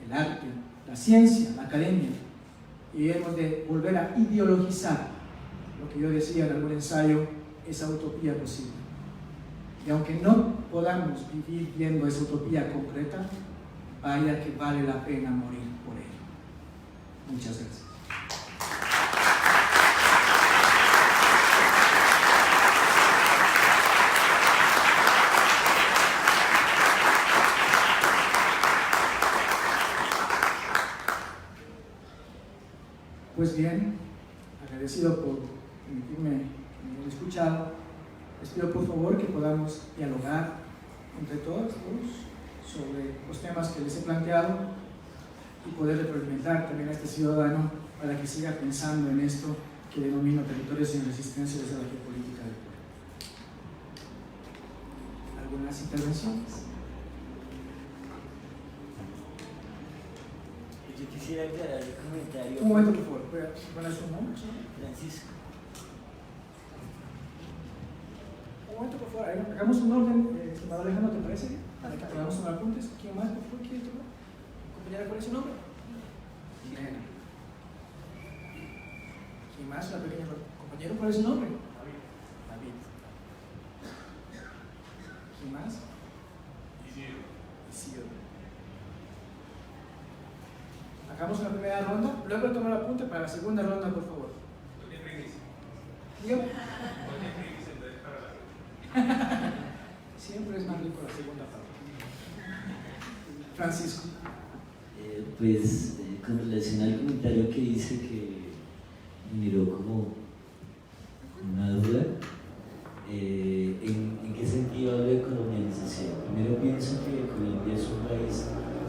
el arte, la ciencia, la academia, y hemos de volver a ideologizar lo que yo decía en algún ensayo, esa utopía posible. Y aunque no podamos vivir viendo esa utopía concreta, vaya que vale la pena morir por ella. Muchas gracias. Pues bien, agradecido por permitirme haber escuchado, les pido por favor que podamos dialogar entre todos sobre los temas que les he planteado y poder retroalimentar también a este ciudadano para que siga pensando en esto que denomino territorios sin resistencia desde la geopolítica del pueblo. ¿Algunas intervenciones? Yo quisiera aclarar el comentario. Un momento, por favor. ¿Cuál es su nombre? Francisco. Un momento, por favor. Hagamos un orden, estimado Alejandro, ¿te parece? Para que podamos tomar apuntes. ¿Quién más, por favor, quiere tomar? Compañera, ¿cuál es su nombre? Jimena. ¿Quién más? La pequeña compañero, ¿cuál es su nombre? David. ¿Quién más? Isidro. Hagamos una primera ronda, luego tomar apunte para la segunda ronda, por favor. Dígame. Siempre es más rico la segunda parte. Francisco. Con relación al comentario que hice, que me miró como una duda, ¿en qué sentido hablo de colonialización? Primero pienso que Colombia es un país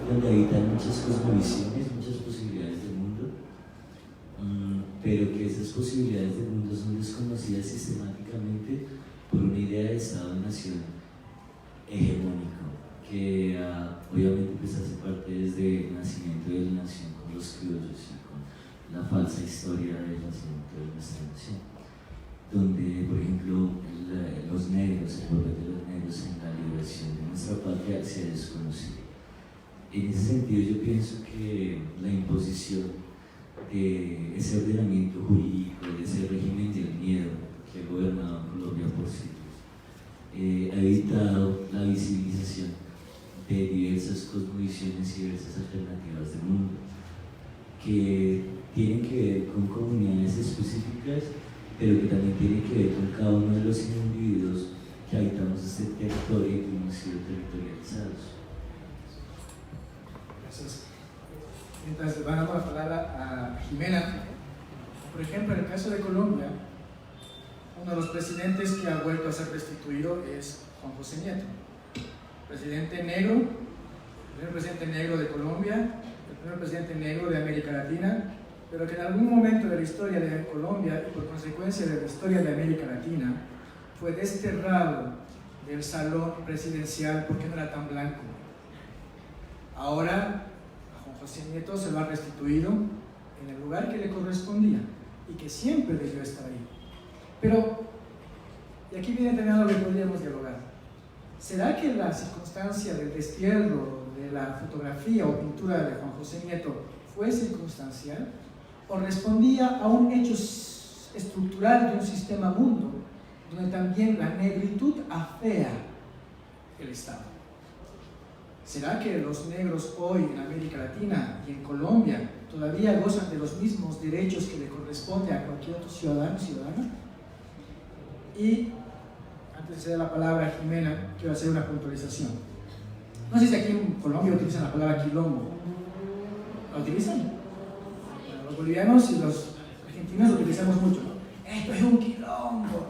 donde habitan muchas cosmovisiones, muchas posibilidades del mundo, pero que esas posibilidades del mundo son desconocidas sistemáticamente por una idea de Estado-Nación hegemónico, que obviamente pues hace parte desde el nacimiento de la nación con los criollos y con la falsa historia del nacimiento de nuestra nación, donde por ejemplo los negros, el papel de los negros en la liberación de nuestra patria se ha desconocido. En ese sentido yo pienso que la imposición de ese ordenamiento jurídico, de ese régimen del miedo que ha gobernado Colombia por siglos, ha evitado la visibilización de diversas cosmovisiones y diversas alternativas del mundo que tienen que ver con comunidades específicas, pero que también tienen que ver con cada uno de los individuos que habitamos este territorio y que hemos sido territorializados. Gracias. Mientras le van a dar la palabra a Jimena, por ejemplo, en el caso de Colombia, uno de los presidentes que ha vuelto a ser restituido es Juan José Nieto, presidente negro, el primer presidente negro de Colombia, el primer presidente negro de América Latina, pero que en algún momento de la historia de Colombia y por consecuencia de la historia de América Latina fue desterrado del salón presidencial porque no era tan blanco. Ahora a Juan José Nieto se lo ha restituido en el lugar que le correspondía y que siempre debió estar ahí. Pero, y aquí viene también algo que podríamos dialogar, ¿será que la circunstancia del destierro de la fotografía o pintura de Juan José Nieto fue circunstancial o respondía a un hecho estructural de un sistema mundo donde también la negritud afea el Estado? ¿Será que los negros hoy en América Latina y en Colombia todavía gozan de los mismos derechos que le corresponde a cualquier otro ciudadano o ciudadana? Y antes de ceder la palabra a Jimena, quiero hacer una puntualización. No sé si aquí en Colombia utilizan la palabra quilombo. ¿La utilizan? Bueno, los bolivianos y los argentinos lo utilizamos mucho, ¿no? Esto es un quilombo.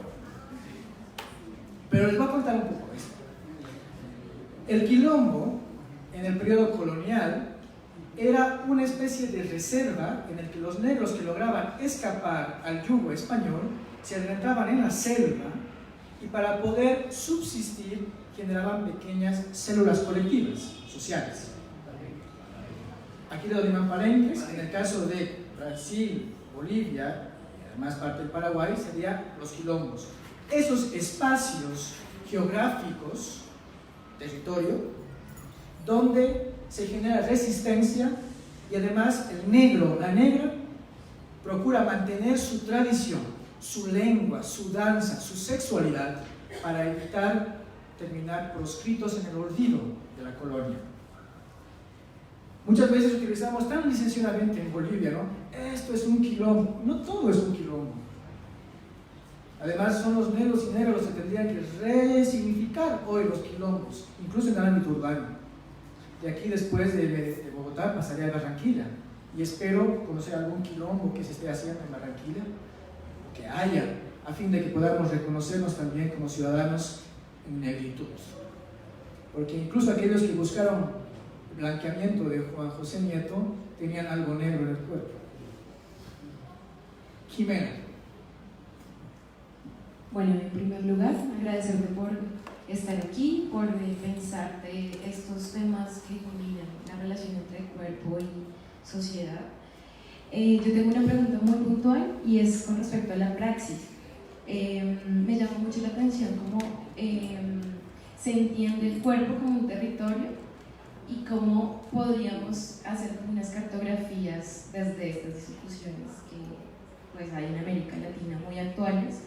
Pero les voy a contar un poco esto. El quilombo, en el periodo colonial, era una especie de reserva en el que los negros que lograban escapar al yugo español se adentraban en la selva y para poder subsistir generaban pequeñas células colectivas, sociales. Aquí le doy más paréntesis, en el caso de Brasil, Bolivia, y además parte del Paraguay, serían los quilombos. Esos espacios geográficos, territorio, donde se genera resistencia y además el negro, la negra, procura mantener su tradición, su lengua, su danza, su sexualidad, para evitar terminar proscritos en el olvido de la colonia. Muchas veces utilizamos tan licenciadamente en Bolivia, ¿no? Esto es un quilombo. No todo es un quilombo. Además, son los negros y negras los que tendrían que resignificar hoy los quilombos, incluso en el ámbito urbano. De aquí, después de Bogotá, pasaría a Barranquilla. Y espero conocer algún quilombo que se esté haciendo en Barranquilla, que haya, a fin de que podamos reconocernos también como ciudadanos en negritud. Porque incluso aquellos que buscaron blanqueamiento de Juan José Nieto tenían algo negro en el cuerpo. Jimena. Bueno, en primer lugar, agradecerte por estar aquí, por pensar de estos temas que combinan la relación entre cuerpo y sociedad. Yo tengo una pregunta muy puntual y es con respecto a la praxis. Me llama mucho la atención cómo se entiende el cuerpo como un territorio y cómo podríamos hacer unas cartografías desde estas discusiones que pues, hay en América Latina muy actuales.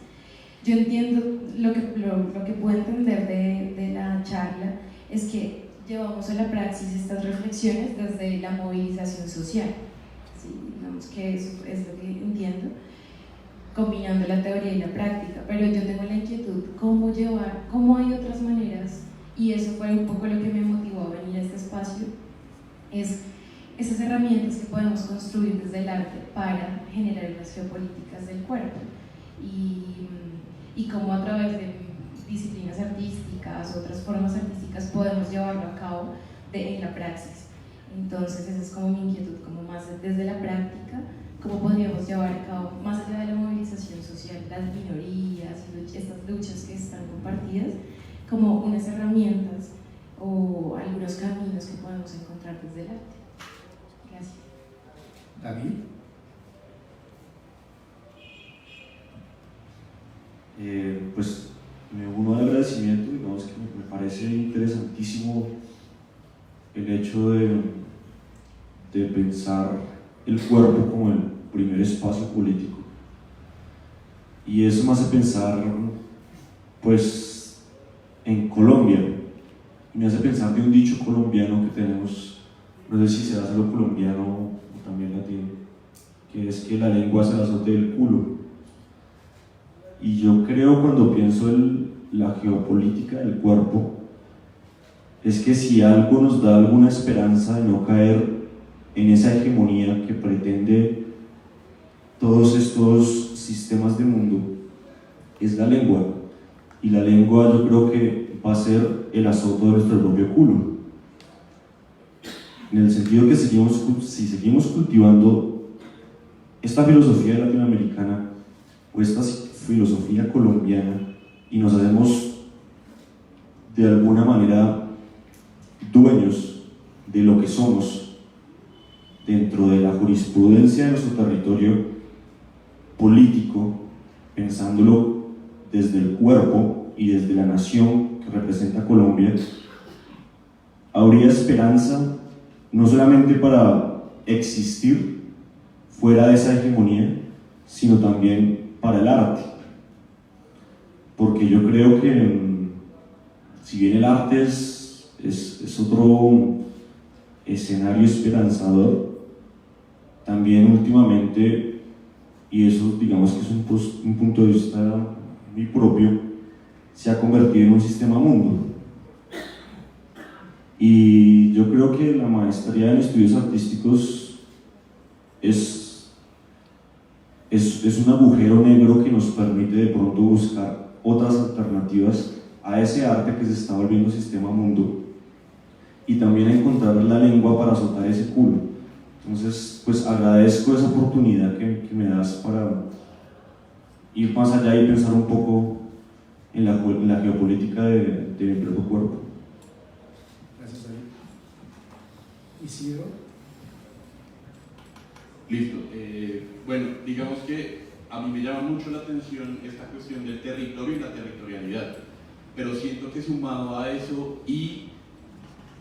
Yo entiendo lo que puedo entender de la charla es que llevamos a la praxis estas reflexiones desde la movilización social, ¿sí? Digamos que eso es lo que entiendo, combinando la teoría y la práctica, pero yo tengo la inquietud, ¿cómo hay otras maneras? Y eso fue un poco lo que me motivó a venir a este espacio, es esas herramientas que podemos construir desde el arte para generar las geopolíticas del cuerpo y cómo a través de disciplinas artísticas, otras formas artísticas podemos llevarlo a cabo en la praxis. Entonces esa es como mi inquietud, como más desde la práctica, cómo podríamos llevar a cabo, más allá de la movilización social, las minorías, estas luchas que están compartidas, como unas herramientas o algunos caminos que podemos encontrar desde el arte. Gracias. David. Pues me uno al agradecimiento, digamos que me parece interesantísimo el hecho de pensar el cuerpo como el primer espacio político, y eso me hace pensar pues en Colombia, me hace pensar de un dicho colombiano que tenemos, no sé si será solo colombiano o también latino, que es que la lengua se la azote del culo. Y yo creo, cuando pienso en la geopolítica del cuerpo, es que si algo nos da alguna esperanza de no caer en esa hegemonía que pretende todos estos sistemas de mundo, es la lengua. Y la lengua, yo creo que va a ser el azote de nuestro propio culo, en el sentido que si seguimos cultivando esta filosofía latinoamericana o esta filosofía colombiana y nos hacemos de alguna manera dueños de lo que somos dentro de la jurisprudencia de nuestro territorio político, pensándolo desde el cuerpo y desde la nación que representa Colombia, habría esperanza no solamente para existir fuera de esa hegemonía, sino también para el arte. Porque yo creo que si bien el arte es otro escenario esperanzador, también últimamente, y eso digamos que es un punto de vista muy propio, se ha convertido en un sistema mundo. Y yo creo que la maestría en estudios artísticos es un agujero negro que nos permite de pronto buscar otras alternativas a ese arte que se está volviendo sistema mundo, y también encontrar la lengua para azotar ese culo. Entonces, pues agradezco esa oportunidad que me das para ir más allá y pensar un poco en la geopolítica de mi propio cuerpo. Gracias, David. Isidro. Listo. Bueno, digamos que a mí me llama mucho la atención esta cuestión del territorio y la territorialidad, pero siento que sumado a eso y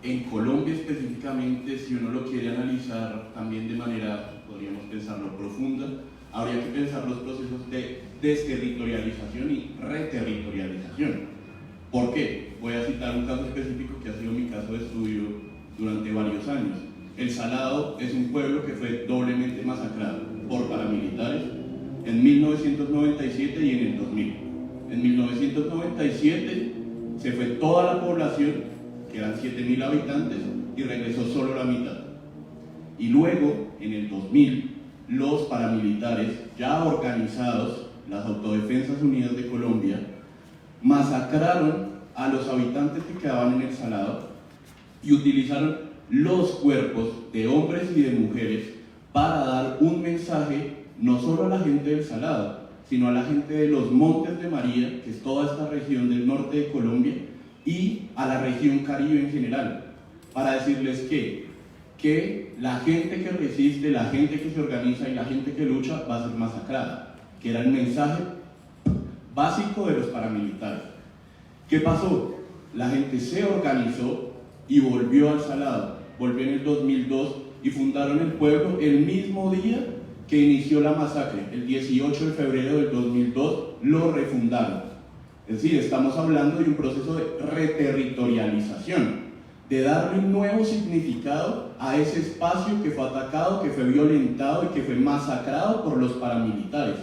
en Colombia específicamente, si uno lo quiere analizar también de manera, podríamos pensarlo, profunda, habría que pensar los procesos de desterritorialización y reterritorialización. ¿Por qué? Voy a citar un caso específico que ha sido mi caso de estudio durante varios años. El Salado es un pueblo que fue doblemente masacrado por paramilitares en 1997 y en el 2000. En 1997 se fue toda la población, que eran 7.000 habitantes, y regresó solo la mitad. Y luego, en el 2000, los paramilitares, ya organizados, las Autodefensas Unidas de Colombia, masacraron a los habitantes que quedaban en el Salado y utilizaron los cuerpos de hombres y de mujeres para dar un mensaje no solo a la gente del Salado, sino a la gente de los Montes de María, que es toda esta región del norte de Colombia, y a la región Caribe en general, para decirles que la gente que resiste, la gente que se organiza y la gente que lucha va a ser masacrada, que era el mensaje básico de los paramilitares. ¿Qué pasó? La gente se organizó y volvió al Salado, volvió en el 2002 y fundaron el pueblo el mismo día que inició la masacre, el 18 de febrero del 2002, lo refundaron. Es decir, estamos hablando de un proceso de reterritorialización, de darle un nuevo significado a ese espacio que fue atacado, que fue violentado y que fue masacrado por los paramilitares.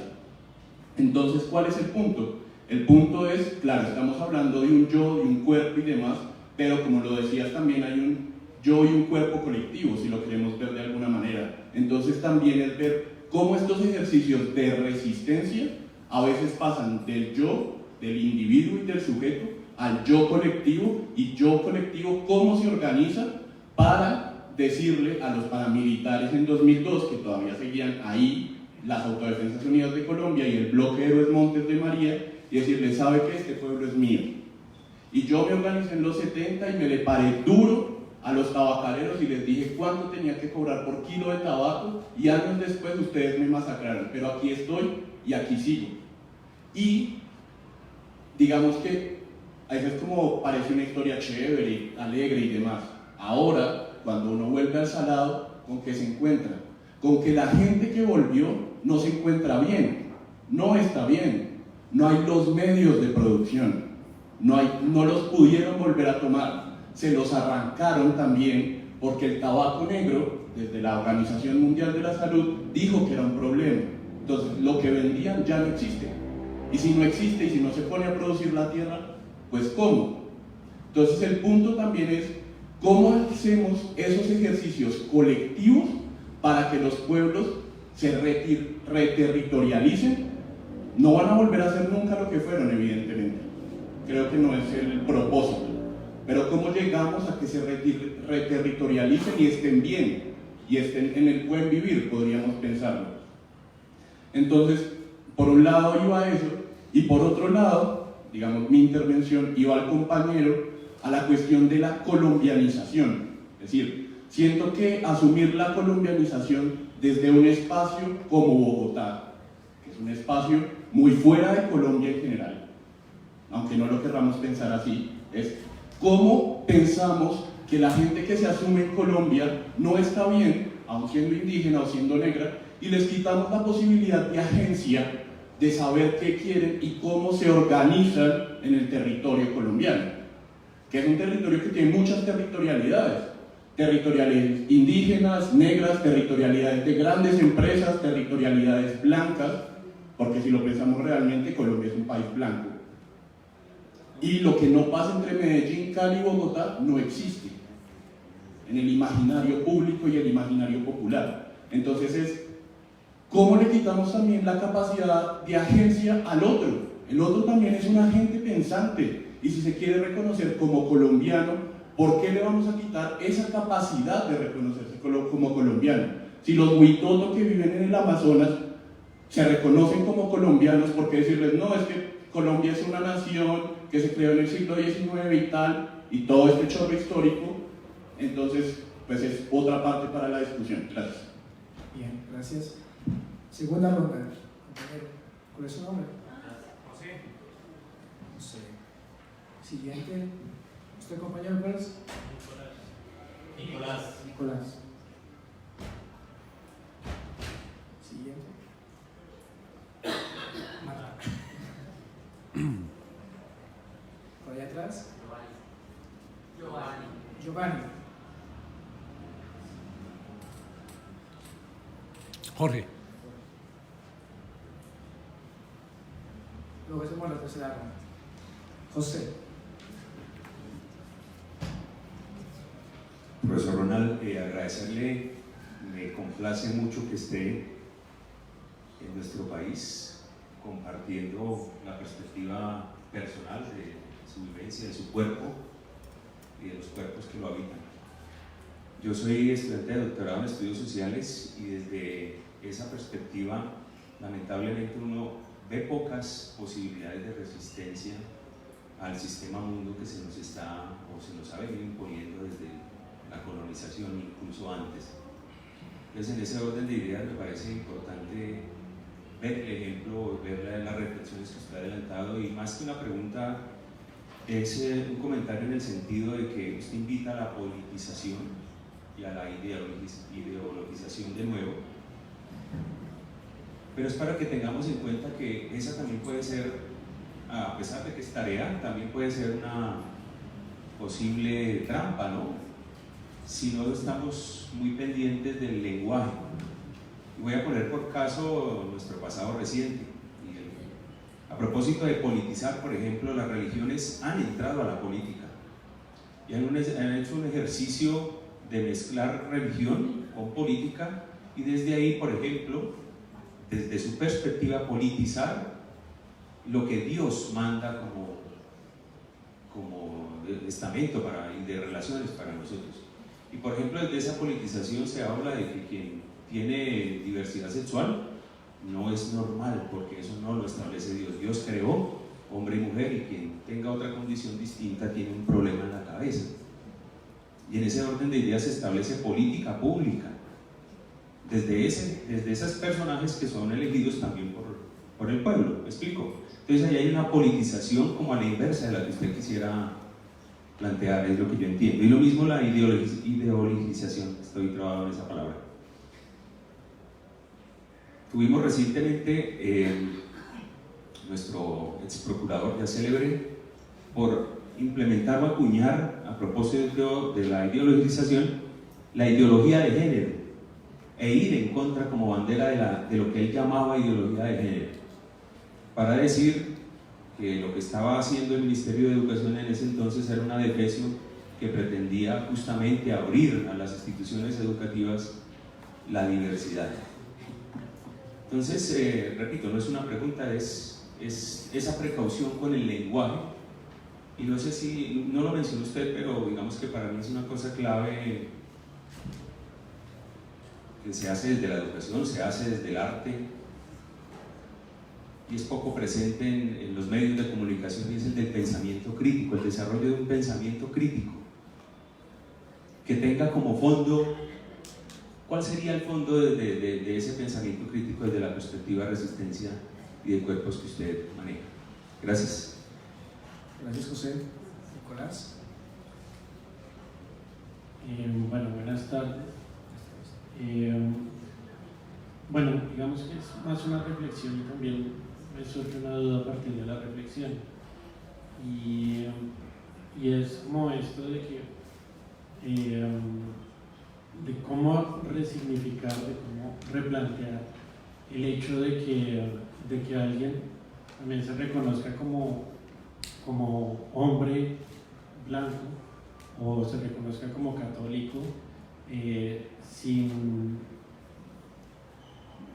Entonces, ¿cuál es el punto? El punto es, claro, estamos hablando de un yo, de un cuerpo y demás, pero como lo decías, también hay un yo y un cuerpo colectivo, si lo queremos ver de alguna manera. Entonces también es ver cómo estos ejercicios de resistencia a veces pasan del yo, del individuo y del sujeto, al yo colectivo, y yo colectivo cómo se organiza para decirle a los paramilitares en 2002, que todavía seguían ahí, las Autodefensas Unidas de Colombia y el bloque de Héroes Montes de María, y decirles, ¿sabe qué? Este pueblo es mío. Y yo me organicé en los 70 y me le paré duro a los tabacaleros y les dije cuánto tenía que cobrar por kilo de tabaco, y años después ustedes me masacraron, pero aquí estoy y aquí sigo. Y digamos que a veces como parece una historia chévere, alegre y demás. Ahora, cuando uno vuelve al Salado, ¿con qué se encuentra? Con que la gente que volvió no se encuentra bien, no está bien, no hay los medios de producción, no los pudieron volver a tomar, se los arrancaron también porque el tabaco negro, desde la Organización Mundial de la Salud, dijo que era un problema. Entonces, lo que vendían ya no existe. Y si no existe y si no se pone a producir la tierra, pues ¿cómo? Entonces el punto también es cómo hacemos esos ejercicios colectivos para que los pueblos se reterritorialicen. No van a volver a ser nunca lo que fueron, evidentemente. Creo que no es el propósito. Pero cómo llegamos a que se reterritorialicen y estén bien, y estén en el buen vivir, podríamos pensarlo. Entonces, por un lado iba a eso, y por otro lado, digamos, mi intervención iba al compañero a la cuestión de la colombianización. Es decir, siento que asumir la colombianización desde un espacio como Bogotá, que es un espacio muy fuera de Colombia en general, aunque no lo querramos pensar así, es cómo pensamos que la gente que se asume en Colombia no está bien, aun siendo indígena o siendo negra, y les quitamos la posibilidad de agencia, de saber qué quieren y cómo se organizan en el territorio colombiano, que es un territorio que tiene muchas territorialidades indígenas, negras, territorialidades de grandes empresas, territorialidades blancas, porque si lo pensamos realmente, Colombia es un país blanco. Y lo que no pasa entre Medellín, Cali y Bogotá no existe en el imaginario público y el imaginario popular. Entonces es ¿cómo le quitamos también la capacidad de agencia al otro? El otro también es un agente pensante, y si se quiere reconocer como colombiano, ¿por qué le vamos a quitar esa capacidad de reconocerse como colombiano? Si los huitotos que viven en el Amazonas se reconocen como colombianos, ¿por qué decirles, no, es que Colombia es una nación que se creó en el siglo XIX y tal, y todo este chorro histórico, entonces pues es otra parte para la discusión. Gracias. Bien, gracias. Segunda ronda, compañero. ¿Cuál es su nombre? José. José. Siguiente. ¿Usted, compañero, cuál es? Nicolás. Nicolás. Siguiente. Marta. Por allá atrás. Giovanni. Jorge. Luego hacemos la tercera ronda. José. Profesor Ronald, agradecerle, me complace mucho que esté en nuestro país compartiendo la perspectiva personal de su vivencia, de su cuerpo y de los cuerpos que lo habitan. Yo soy estudiante de doctorado en estudios sociales y desde esa perspectiva, lamentablemente uno ve pocas posibilidades de resistencia al sistema mundo que se nos está o se nos ha venido imponiendo desde la colonización, incluso antes. Entonces, en ese orden de ideas me parece importante ver el ejemplo, ver las reflexiones que usted ha adelantado, y más que una pregunta, es un comentario en el sentido de que usted invita a la politización y a la ideologización de nuevo, pero es para que tengamos en cuenta que esa también puede ser, a pesar de que es tarea, también puede ser una posible trampa, ¿no? Si no estamos muy pendientes del lenguaje. Y voy a poner por caso nuestro pasado reciente. A propósito de politizar, por ejemplo, las religiones han entrado a la política y han hecho un ejercicio de mezclar religión con política, y desde ahí, por ejemplo, desde su perspectiva, politizar lo que Dios manda como estamento y de relaciones para nosotros. Y por ejemplo, desde esa politización se habla de que quien tiene diversidad sexual no es normal, porque eso no lo establece Dios. Dios creó hombre y mujer, y quien tenga otra condición distinta tiene un problema en la cabeza. Y en ese orden de ideas se establece política pública desde esos personajes que son elegidos también por el pueblo. ¿Me explico? Entonces ahí hay una politización como a la inversa de la que usted quisiera plantear, es lo que yo entiendo. Y lo mismo la ideologización, estoy trabado en esa palabra. Tuvimos recientemente nuestro ex procurador ya célebre por implementar o acuñar, a propósito de la ideologización, la ideología de género, e ir en contra como bandera de lo que él llamaba ideología de género, para decir que lo que estaba haciendo el Ministerio de Educación en ese entonces era una defecio que pretendía justamente abrir a las instituciones educativas la diversidad. Entonces, repito, no es una pregunta, es esa precaución con el lenguaje, y no sé si, no lo mencionó usted, pero digamos que para mí es una cosa clave que se hace desde la educación, se hace desde el arte, y es poco presente en los medios de comunicación, y es el del pensamiento crítico, el desarrollo de un pensamiento crítico que tenga como fondo, ¿cuál sería el fondo de ese pensamiento crítico desde la perspectiva de resistencia y de cuerpos que usted maneja? Gracias. Gracias, José. Nicolás. Bueno, buenas tardes. Bueno, digamos que es más una reflexión, y también me surge una duda a partir de la reflexión, y es como esto de que de cómo resignificar, de cómo replantear el hecho de que alguien también se reconozca como hombre blanco, o se reconozca como católico, sin,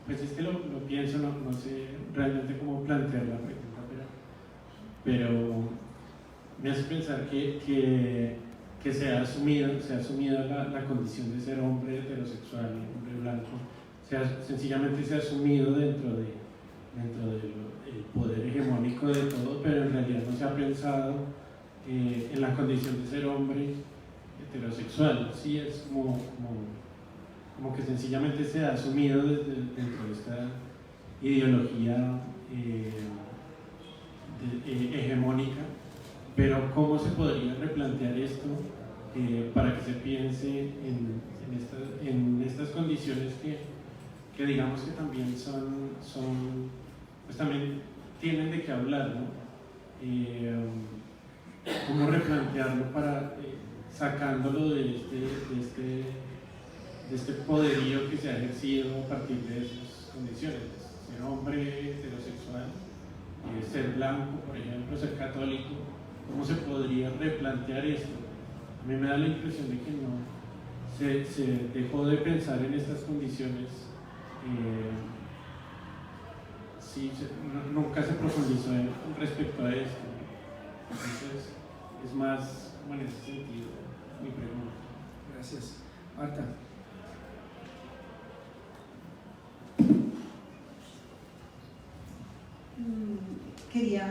pues es que lo pienso, no sé realmente cómo plantear la pregunta, pero me hace pensar que se ha asumido la condición de ser hombre heterosexual, hombre blanco, sencillamente se ha asumido dentro dentro del poder hegemónico de todo, pero en realidad no se ha pensado en la condición de ser hombre heterosexual. Sí, es como que sencillamente se ha asumido dentro de esta ideología hegemónica, pero ¿cómo se podría replantear esto para que se piense en estas condiciones que digamos que también pues también tienen de qué hablar, ¿no? ¿Cómo replantearlo para sacándolo de este poderío que se ha ejercido a partir de esas condiciones? Ser hombre heterosexual, ser blanco, por ejemplo, ser católico. ¿Cómo se podría replantear esto? A mí me da la impresión de que no se dejó de pensar en estas condiciones. Sí, nunca se profundizó respecto a esto. Entonces, es más como en ese sentido mi pregunta. Gracias. Marta. Quería,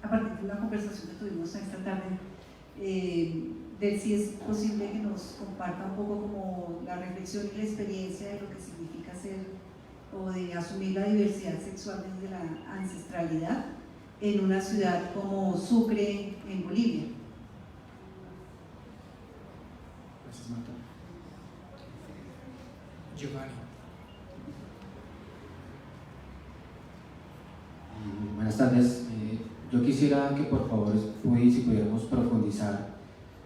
a partir de una conversación que tuvimos esta tarde, ver si es posible que nos comparta un poco como la reflexión y la experiencia de lo que significa ser o de asumir la diversidad sexual desde la ancestralidad en una ciudad como Sucre, en Bolivia. Gracias, Marta. Giovanni. Buenas tardes. Yo quisiera que por favor si pudiéramos profundizar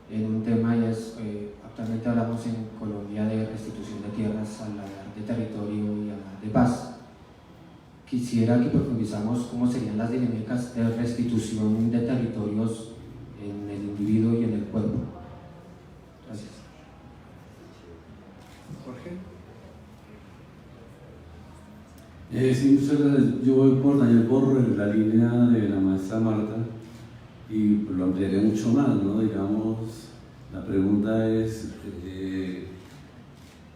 en un tema, y es, actualmente hablamos en Colombia de restitución de tierras al hablar de territorio y hablar de paz. Quisiera que profundizamos cómo serían las dinámicas de restitución de territorios en el individuo y en el cuerpo. Gracias. Jorge. Sí, muchas gracias. Yo voy por la línea de la maestra Marta y lo ampliaré mucho más, ¿no? Digamos, la pregunta es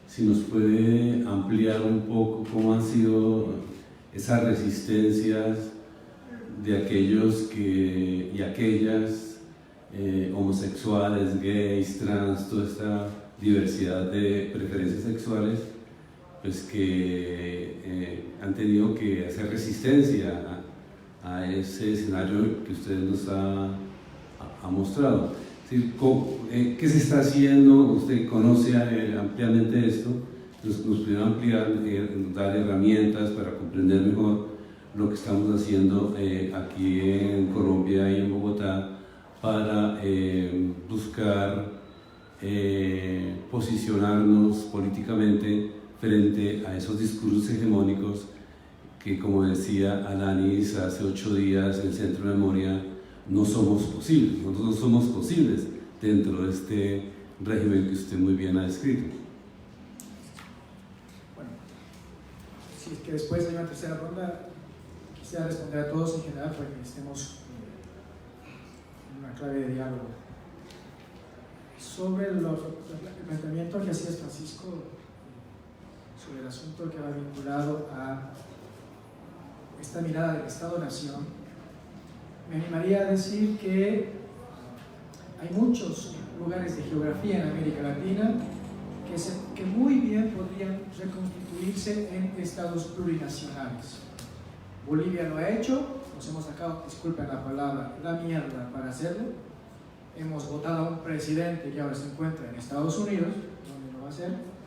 si nos puede ampliar un poco cómo han sido esas resistencias de aquellos y aquellas homosexuales, gays, trans, toda esta diversidad de preferencias sexuales, pues que han tenido que hacer resistencia a ese escenario que usted nos ha mostrado. Es decir, ¿qué se está haciendo? Usted conoce ampliamente esto, nos pudiera ampliar, dar herramientas para comprender mejor lo que estamos haciendo aquí en Colombia y en Bogotá para buscar posicionarnos políticamente frente a esos discursos hegemónicos que, como decía Alanis hace 8 días en el Centro de Memoria, no somos posibles, nosotros no somos posibles dentro de este régimen que usted muy bien ha descrito. Bueno, si es que después de una tercera ronda quisiera responder a todos en general para que estemos en una clave de diálogo. Sobre el planteamiento que hacías, Francisco, sobre el asunto que va vinculado a esta mirada del Estado-Nación, me animaría a decir que hay muchos lugares de geografía en América Latina que muy bien podrían reconstituirse en estados plurinacionales. Bolivia lo ha hecho, nos hemos sacado, disculpen la palabra, la mierda para hacerlo. Hemos votado a un presidente que ahora se encuentra en Estados Unidos, donde lo va a hacer.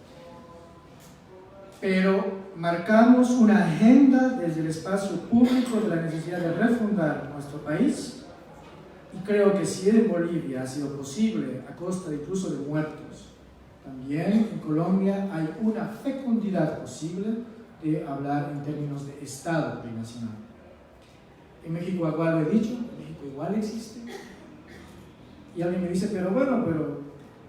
Pero marcamos una agenda desde el espacio público de la necesidad de refundar nuestro país, y creo que si en Bolivia ha sido posible a costa incluso de muertos, también en Colombia hay una fecundidad posible de hablar en términos de Estado plurinacional. En México igual lo he dicho, en México igual existe, y alguien me dice, pero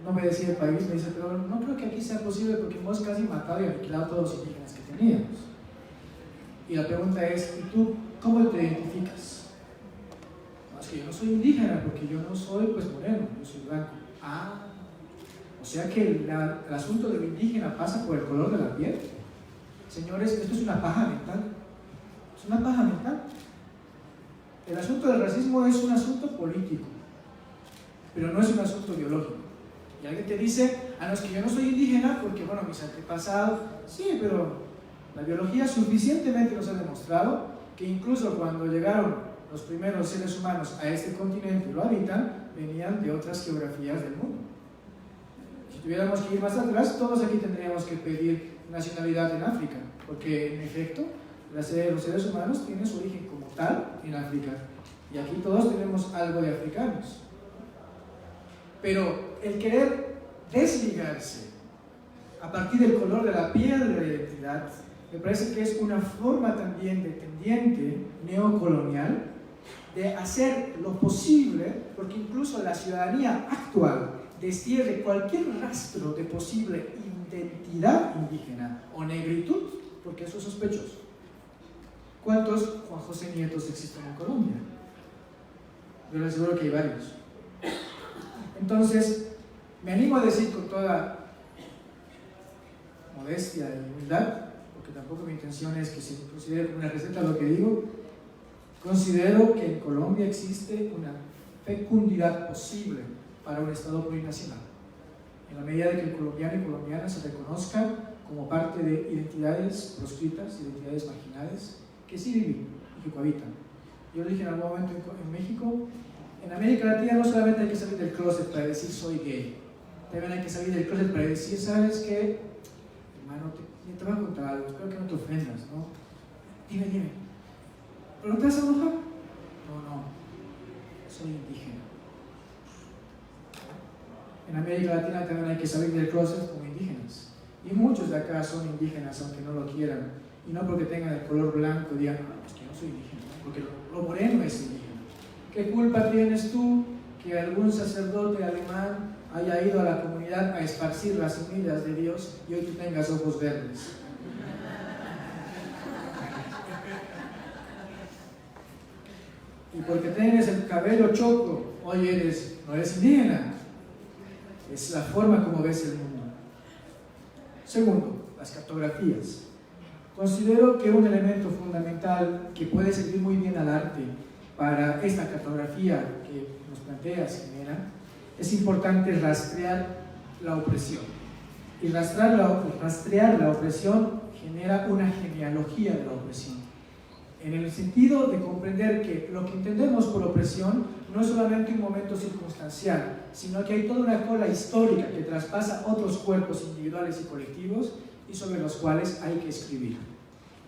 no me decía el país, me dice, pero no creo que aquí sea posible porque hemos casi matado y aniquilado a todos los indígenas que teníamos. Y la pregunta es, ¿y tú cómo te identificas? No, es que yo no soy indígena porque yo no soy pues moreno, yo soy blanco. Ah, o sea que el asunto del indígena pasa por el color de la piel. Señores, esto es una paja mental. Es una paja mental. El asunto del racismo es un asunto político, pero no es un asunto biológico. Y alguien te dice, no, es que yo no soy indígena porque, bueno, mis antepasados, sí, pero la biología suficientemente nos ha demostrado que incluso cuando llegaron los primeros seres humanos a este continente y lo habitan, venían de otras geografías del mundo. Si tuviéramos que ir más atrás, todos aquí tendríamos que pedir nacionalidad en África, porque en efecto, los seres humanos tienen su origen como tal en África, y aquí todos tenemos algo de africanos. Pero el querer desligarse a partir del color de la piel de la identidad, me parece que es una forma también de tendiente neocolonial de hacer lo posible, porque incluso la ciudadanía actual destierre cualquier rastro de posible identidad indígena o negritud, porque eso es sospechoso. ¿Cuántos Juan José Nietos existen en Colombia? Yo les aseguro que hay varios. Entonces, me animo a decir con toda modestia y humildad, porque tampoco mi intención es que se considere como una receta lo que digo, considero que en Colombia existe una fecundidad posible para un Estado plurinacional, en la medida de que el colombiano y colombiana se reconozcan como parte de identidades proscritas, identidades marginales, que sí viven y que cohabitan. Yo lo dije en algún momento en México, en América Latina no solamente hay que salir del closet para decir soy gay, también hay que salir del closet para decir, ¿sabes qué? Hermano, te voy a contar algo, espero que no te ofendas, ¿no? Dime, ¿pero no te vas a enojar? No, soy indígena. En América Latina también hay que salir del closet como indígenas. Y muchos de acá son indígenas, aunque no lo quieran. Y no porque tengan el color blanco digan, no, es que no soy indígena, porque lo moreno es indígena. ¿Qué culpa tienes tú que algún sacerdote alemán haya ido a la comunidad a esparcir las semillas de Dios y hoy tú tengas ojos verdes? Y porque tienes el cabello choco, hoy no eres indígena. Es la forma como ves el mundo. Segundo, las cartografías. Considero que un elemento fundamental que puede servir muy bien al arte para esta cartografía que nos planteas, Jimena, es importante rastrear la opresión. Y rastrear la opresión genera una genealogía de la opresión. En el sentido de comprender que lo que entendemos por opresión no es solamente un momento circunstancial, sino que hay toda una cola histórica que traspasa otros cuerpos individuales y colectivos y sobre los cuales hay que escribir.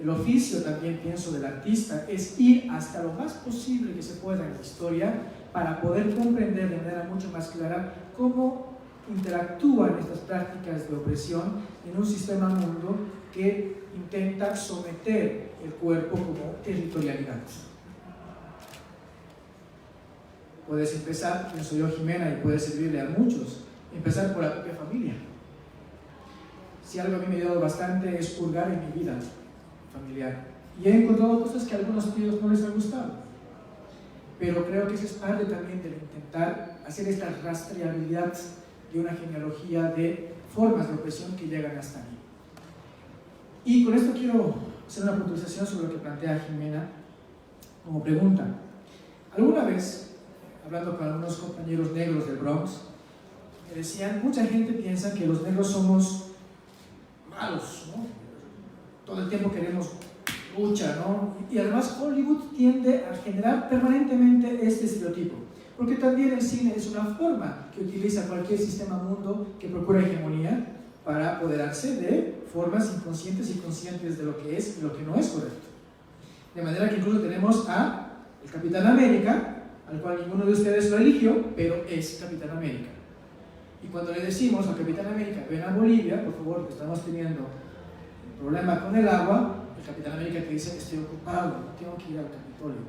El oficio, también pienso, del artista es ir hasta lo más posible que se pueda en la historia para poder comprender de manera mucho más clara cómo interactúan estas prácticas de opresión en un sistema mundo que intenta someter el cuerpo como territorialidad. Puedes empezar, pienso yo, Jimena, y puede servirle a muchos, empezar por la propia familia. Si algo a mí me ha ayudado bastante es hurgar en mi vida familiar. Y he encontrado cosas que a algunos tíos no les han gustado. Pero creo que eso es parte también de intentar hacer esta rastreabilidad de una genealogía de formas de opresión que llegan hasta mí. Y con esto quiero hacer una puntualización sobre lo que plantea Jimena como pregunta. Alguna vez, hablando con algunos compañeros negros del Bronx, me decían, mucha gente piensa que los negros somos malos, ¿no? Todo el tiempo queremos lucha, ¿no? Y además Hollywood tiende a generar permanentemente este estereotipo, porque también el cine es una forma que utiliza cualquier sistema mundo que procura hegemonía para apoderarse de formas inconscientes y conscientes de lo que es y lo que no es correcto. De manera que incluso tenemos a el Capitán América, al cual ninguno de ustedes lo eligió, pero es Capitán América. Y cuando le decimos al Capitán América, ven a Bolivia, por favor, que estamos teniendo un problema con el agua, el Capitán América te dice, estoy ocupado, tengo que ir al Capitolio.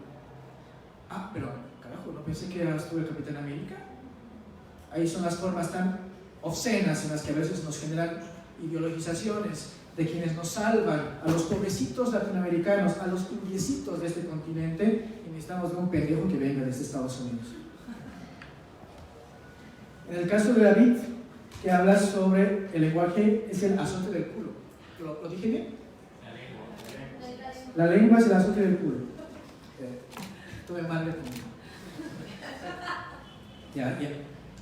Ah, pero carajo, no pensé que eras tú el Capitán América. Ahí son las formas tan obscenas en las que a veces nos generan ideologizaciones de quienes nos salvan, a los pobrecitos latinoamericanos, a los indiecitos de este continente, y necesitamos de un pendejo que venga desde Estados Unidos. En el caso de David, que habla sobre el lenguaje, es el azote del culo. ¿Lo dije bien? La lengua se la azote del culo. Tome mal de fondo. Ya,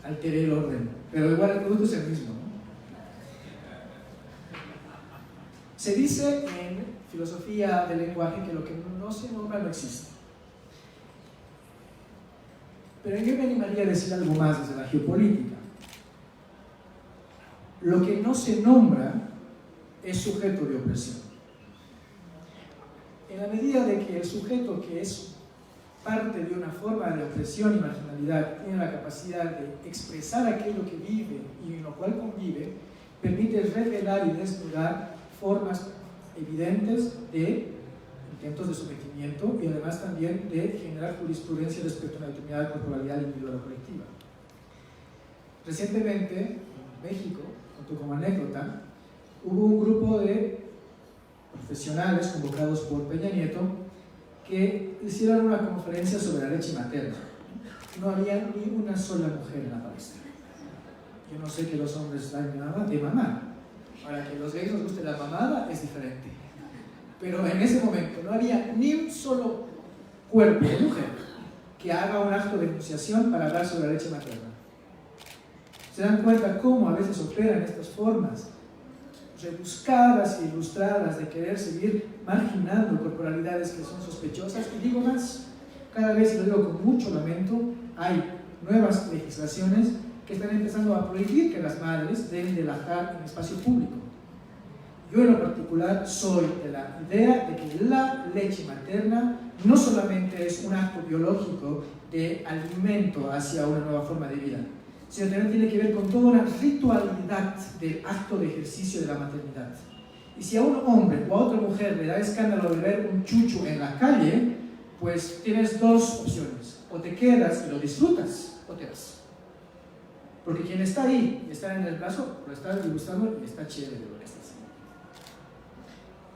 alteré el orden. Pero igual el producto es el mismo, ¿no? Se dice en filosofía del lenguaje que lo que no se nombra no existe. Pero yo me animaría a decir algo más desde la geopolítica. Lo que no se nombra es sujeto de opresión. En la medida de que el sujeto que es parte de una forma de opresión y marginalidad tiene la capacidad de expresar aquello que vive y en lo cual convive, permite revelar y desnudar formas evidentes de intentos de sometimiento y además también de generar jurisprudencia respecto a una determinada corporalidad individual o colectiva. Recientemente, en México, como anécdota, hubo un grupo de profesionales convocados por Peña Nieto que hicieron una conferencia sobre la leche materna. No había ni una sola mujer en la palestra. Yo no sé que los hombres dan de mamar. Para que los gays nos guste la mamada es diferente. Pero en ese momento no había ni un solo cuerpo de mujer que haga un acto de enunciación para hablar sobre la leche materna. Se dan cuenta cómo a veces operan estas formas rebuscadas e ilustradas de querer seguir marginando corporalidades que son sospechosas. Y digo más, cada vez, y lo digo con mucho lamento, hay nuevas legislaciones que están empezando a prohibir que las madres deben de lactar en espacio público. Yo en lo particular soy de la idea de que la leche materna no solamente es un acto biológico de alimento hacia una nueva forma de vida, sino también tiene que ver con toda una ritualidad del acto de ejercicio de la maternidad. Y si a un hombre o a otra mujer le da escándalo de ver un chucho en la calle, pues tienes dos opciones: o te quedas y lo disfrutas, o te vas. Porque quien está ahí y está en el brazo, lo está degustando y está chévere lo que está haciendo.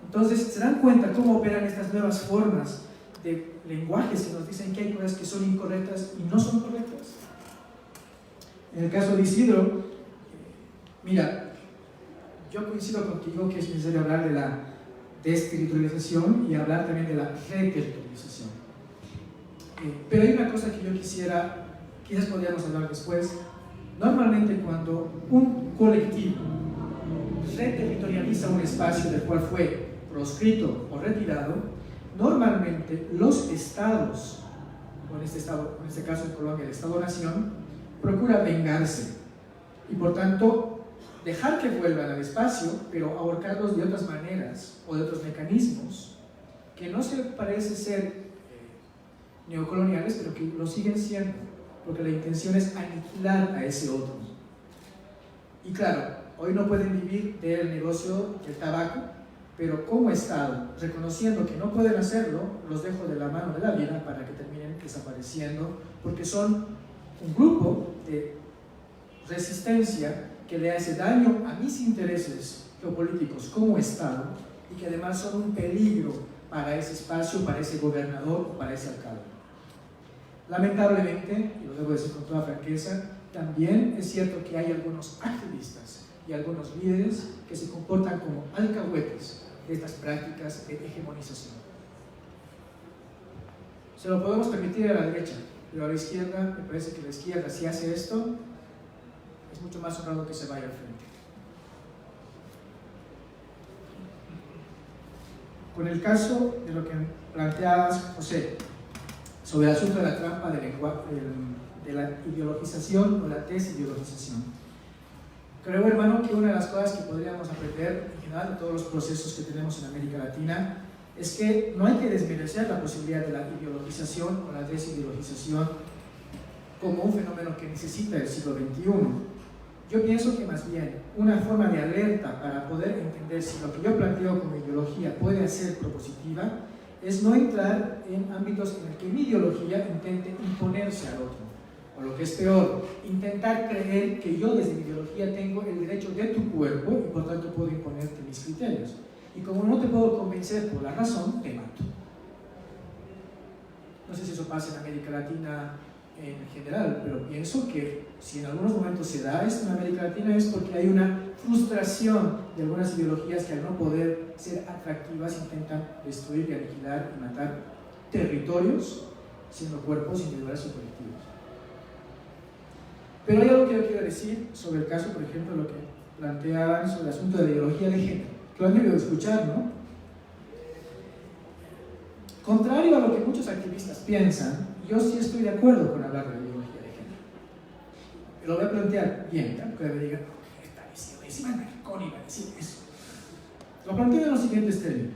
Entonces, se dan cuenta cómo operan estas nuevas formas de lenguajes que nos dicen que hay cosas que son incorrectas y no son correctas. En el caso de Isidro, mira, yo coincido contigo que es necesario hablar de la desterritorialización y hablar también de la reterritorialización. Pero hay una cosa que yo quizás podríamos hablar después. Normalmente cuando un colectivo reterritorializa un espacio del cual fue proscrito o retirado, normalmente los estados, o en este caso en Colombia el Estado-Nación, procura vengarse y por tanto dejar que vuelvan al espacio, pero ahorcarlos de otras maneras o de otros mecanismos que no se parece ser neocoloniales, pero que lo siguen siendo, porque la intención es aniquilar a ese otro. Y claro, hoy no pueden vivir del negocio del tabaco, pero como Estado, reconociendo que no pueden hacerlo, los dejo de la mano de la vida para que terminen desapareciendo, porque son un grupo de resistencia que le hace daño a mis intereses geopolíticos como Estado y que además son un peligro para ese espacio, para ese gobernador o para ese alcalde. Lamentablemente, y lo debo decir con toda franqueza, también es cierto que hay algunos activistas y algunos líderes que se comportan como alcahuetes de estas prácticas de hegemonización. Se lo podemos permitir a la derecha, pero a la izquierda, me parece que la izquierda, si hace esto, es mucho más honrado que se vaya al frente. Con el caso de lo que planteabas, José, sobre el asunto de la trampa de la ideologización o la desideologización. Creo, hermano, que una de las cosas que podríamos aprender en general de todos los procesos que tenemos en América Latina es que no hay que desmerecer la posibilidad de la ideologización o la desideologización como un fenómeno que necesita el siglo XXI. Yo pienso que más bien una forma de alerta para poder entender si lo que yo planteo como ideología puede ser propositiva es no entrar en ámbitos en el que mi ideología intente imponerse al otro. O lo que es peor, intentar creer que yo desde mi ideología tengo el derecho de tu cuerpo y por tanto puedo imponerte mis criterios. Y como no te puedo convencer por la razón, te mato. No sé si eso pasa en América Latina en general, pero pienso que si en algunos momentos se da esto en América Latina es porque hay una frustración de algunas ideologías que al no poder ser atractivas intentan destruir y aniquilar y matar territorios, siendo cuerpos individuales o colectivos. Pero hay algo que yo quiero decir sobre el caso, por ejemplo, lo que planteaban sobre el asunto de la ideología de género, que lo han debido escuchar, ¿no? Contrario a lo que muchos activistas piensan, yo sí estoy de acuerdo con hablar de la ideología de género. Lo voy a plantear bien, ¿no? Porque me digan, ¿qué está diciendo? Encima el maricón iba a decir eso. Lo planteo en los siguientes términos.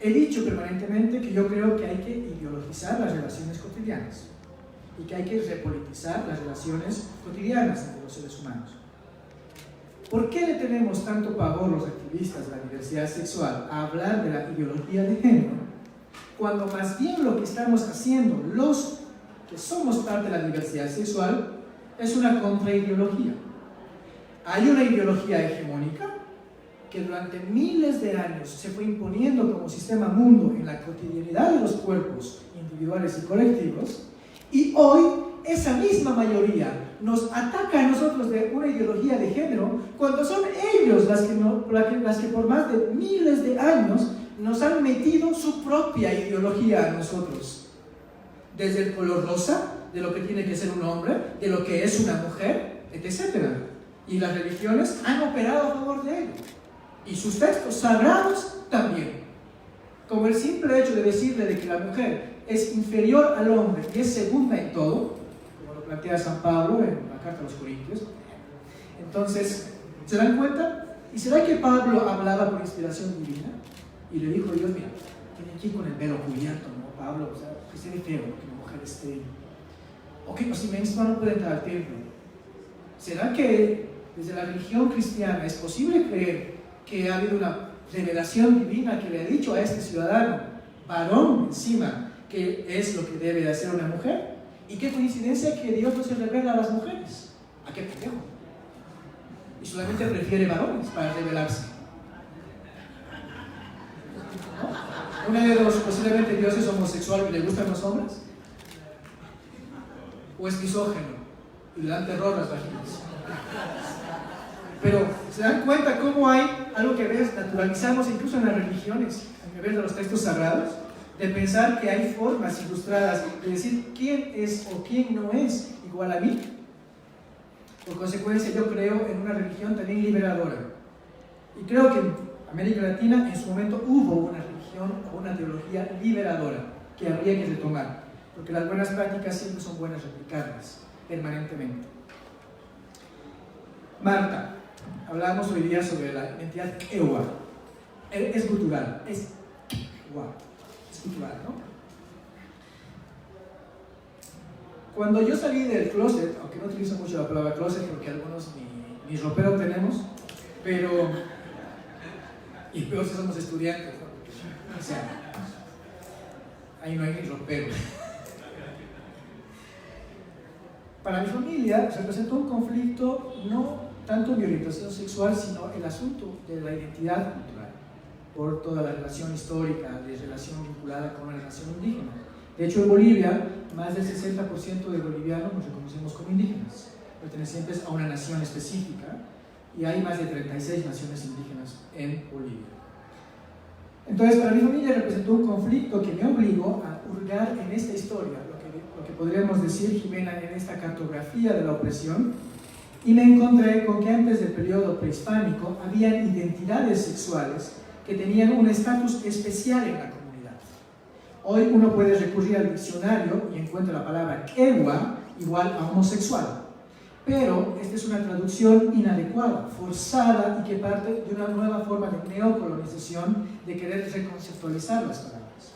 He dicho permanentemente que yo creo que hay que ideologizar las relaciones cotidianas y que hay que repolitizar las relaciones cotidianas entre los seres humanos. ¿Por qué le tenemos tanto pavor los activistas de la diversidad sexual a hablar de la ideología de género, cuando más bien lo que estamos haciendo los que somos parte de la diversidad sexual es una contraideología? Hay una ideología hegemónica que durante miles de años se fue imponiendo como sistema mundo en la cotidianidad de los cuerpos individuales y colectivos, y hoy esa misma mayoría nos ataca a nosotros de una ideología de género cuando son ellos las que por más de miles de años nos han metido su propia ideología a nosotros. Desde el color rosa, de lo que tiene que ser un hombre, de lo que es una mujer, etc. Y las religiones han operado a favor de ello. Y sus textos sagrados también. Como el simple hecho de decirle de que la mujer es inferior al hombre y es segunda en todo, como lo plantea San Pablo en la carta a los Corintios. Entonces, ¿se dan cuenta? ¿Y será que Pablo hablaba por inspiración divina? Y le dijo a Dios, mira, tiene que ir con el velo cubierto, ¿no, Pablo? O sea, que se ve feo, que la mujer esté... O que pues, si menstrua no puede entrar al templo. ¿Será que desde la religión cristiana es posible creer que ha habido una revelación divina que le ha dicho a este ciudadano, varón encima, que es lo que debe de hacer una mujer? Y qué coincidencia que Dios no se revela a las mujeres. ¿A qué pendejo? Y solamente prefiere varones para revelarse. ¿No? Una de dos, posiblemente Dios es homosexual y le gustan los hombres, o es misógeno y le dan terror las vaginas. Pero se dan cuenta cómo hay algo que a veces naturalizamos incluso en las religiones, a nivel de los textos sagrados, de pensar que hay formas ilustradas de decir quién es o quién no es igual a mí. Por consecuencia, yo creo en una religión también liberadora. Y creo que en América Latina en su momento hubo una religión o una teología liberadora que habría que retomar, porque las buenas prácticas siempre son buenas replicarlas permanentemente. Marta, hablábamos hoy día sobre la identidad ewa. Es cultural, es ewa. Cultural, ¿no? Cuando yo salí del closet, aunque no utilizo mucho la palabra closet porque algunos ni ropero tenemos, pero y peor si somos estudiantes, ¿no? O sea, ahí no hay ni ropero. Para mi familia representó un conflicto no tanto mi orientación sexual, sino el asunto de la identidad cultural, por toda la relación histórica de relación vinculada con una nación indígena. De hecho, en Bolivia, más del 60% de bolivianos nos reconocemos como indígenas, pertenecientes a una nación específica, y hay más de 36 naciones indígenas en Bolivia. Entonces, para mi familia representó un conflicto que me obligó a hurgar en esta historia, lo que podríamos decir, Jimena, en esta cartografía de la opresión, y me encontré con que antes del periodo prehispánico habían identidades sexuales que tenían un estatus especial en la comunidad. Hoy uno puede recurrir al diccionario y encuentra la palabra ewa igual a homosexual, pero esta es una traducción inadecuada, forzada y que parte de una nueva forma de neocolonización de querer reconceptualizar las palabras.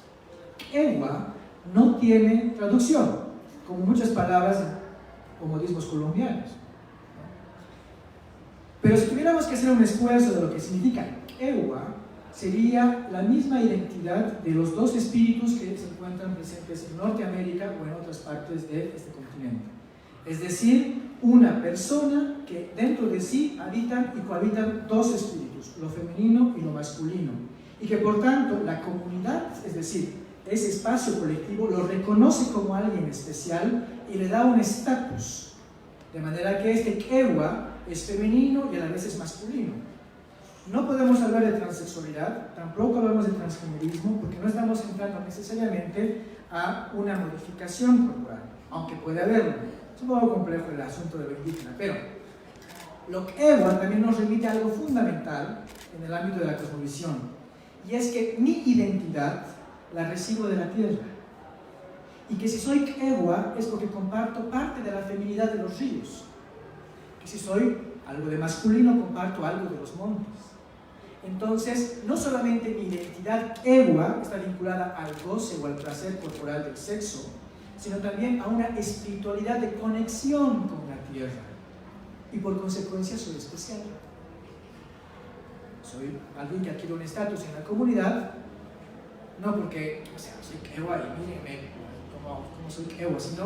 Ewa no tiene traducción, como muchas palabras o modismos colombianos. Pero si tuviéramos que hacer un esfuerzo de lo que significa ewa, sería la misma identidad de los dos espíritus que se encuentran presentes en Norteamérica o en otras partes de este continente. Es decir, una persona que dentro de sí habitan y cohabitan dos espíritus, lo femenino y lo masculino, y que por tanto la comunidad, es decir, ese espacio colectivo, lo reconoce como alguien especial y le da un estatus, de manera que este ewa es femenino y a la vez es masculino. No podemos hablar de transexualidad, tampoco hablamos de transgenerismo, porque no estamos entrando necesariamente a una modificación corporal, aunque puede haberlo. Es un poco complejo el asunto de lo indígena, pero lo que Ewa también nos remite a algo fundamental en el ámbito de la cosmovisión, y es que mi identidad la recibo de la tierra, y que si soy Ewa es porque comparto parte de la feminidad de los ríos, que si soy algo de masculino comparto algo de los montes. Entonces, no solamente mi identidad Ewa está vinculada al goce o al placer corporal del sexo, sino también a una espiritualidad de conexión con la tierra, y por consecuencia soy especial. Soy alguien que adquiere un estatus en la comunidad, no porque, o sea, soy Ewa y mírenme como soy Ewa, sino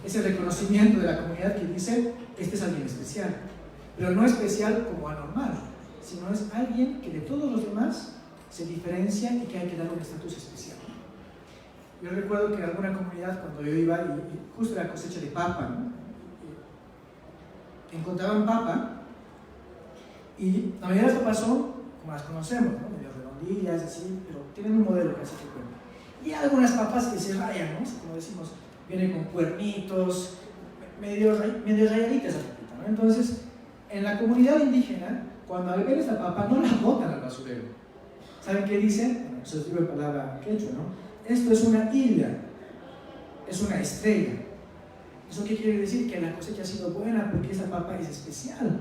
es el reconocimiento de la comunidad que dice, este es alguien especial, pero no especial como anormal, sino es alguien que de todos los demás se diferencia y que hay que darle un estatus especial. Yo recuerdo que en alguna comunidad, cuando yo iba, y justo era cosecha de papa, ¿no? Encontraban papa, y la mayoría de las papas son como las conocemos, ¿no? Medio redondillas, así, pero tienen un modelo casi que cuenta. Y hay algunas papas que se rayan, ¿no? Como decimos, vienen con cuernitos, medio rayaditas la papita, ¿no? Entonces, en la comunidad indígena, cuando al ver esta papa, no la botan al basurero. ¿Saben qué dicen? Bueno, se os digo en palabra quechua, ¿no? Esto es una isla, es una estrella. ¿Eso qué quiere decir? Que la cosecha ha sido buena porque esta papa es especial.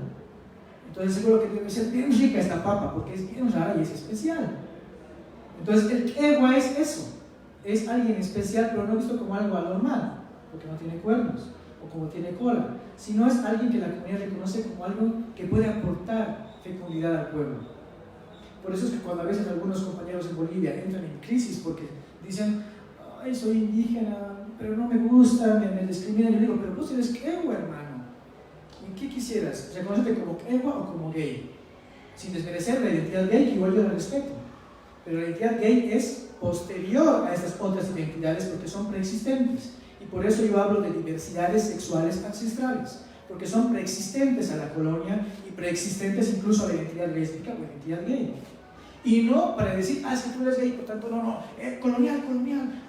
Entonces seguro que debe ser bien rica esta papa porque es bien rara y es especial. Entonces el Ewa es eso, es alguien especial pero no visto como algo anormal, porque no tiene cuernos o como tiene cola, sino es alguien que la comunidad reconoce como algo que puede aportar fecundidad al pueblo. Por eso es que cuando a veces algunos compañeros en Bolivia entran en crisis porque dicen, ay, soy indígena, pero no me gusta, me discriminan, yo digo, pero vos eres Ewa, hermano. ¿Y qué quisieras? ¿Reconocerte como Ewa o como gay? Sin desmerecer la identidad gay, que igual yo la respeto. Pero la identidad gay es posterior a estas otras identidades porque son preexistentes. Y por eso yo hablo de diversidades sexuales ancestrales, porque son preexistentes a la colonia y preexistentes incluso a la identidad lésbica o identidad gay. Y no para decir, es que tú eres gay, por tanto, colonial,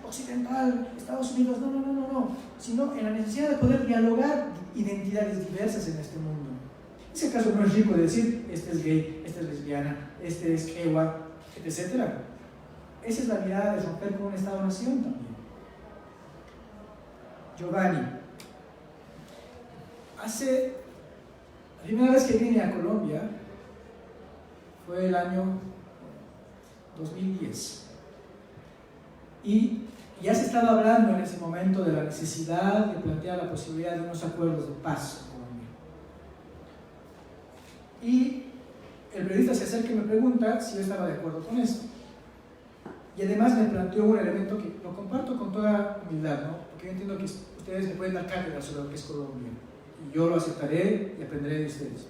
occidental, Estados Unidos, no, sino en la necesidad de poder dialogar identidades diversas en este mundo. En ese caso no es rico decir, este es gay, esta es lesbiana, este es Ewa, etc. Esa es la mirada de romper con un Estado-nación también. Giovanni, la primera vez que vine a Colombia fue el año 2010 y ya se estaba hablando en ese momento de la necesidad de plantear la posibilidad de unos acuerdos de paz con Colombia. Y el periodista se acerca y me pregunta si yo estaba de acuerdo con esto. Y además me planteó un elemento que lo comparto con toda humildad, ¿no? Porque yo entiendo que ustedes me pueden dar cátedra sobre lo que es Colombia y yo lo aceptaré y aprenderé de ustedes.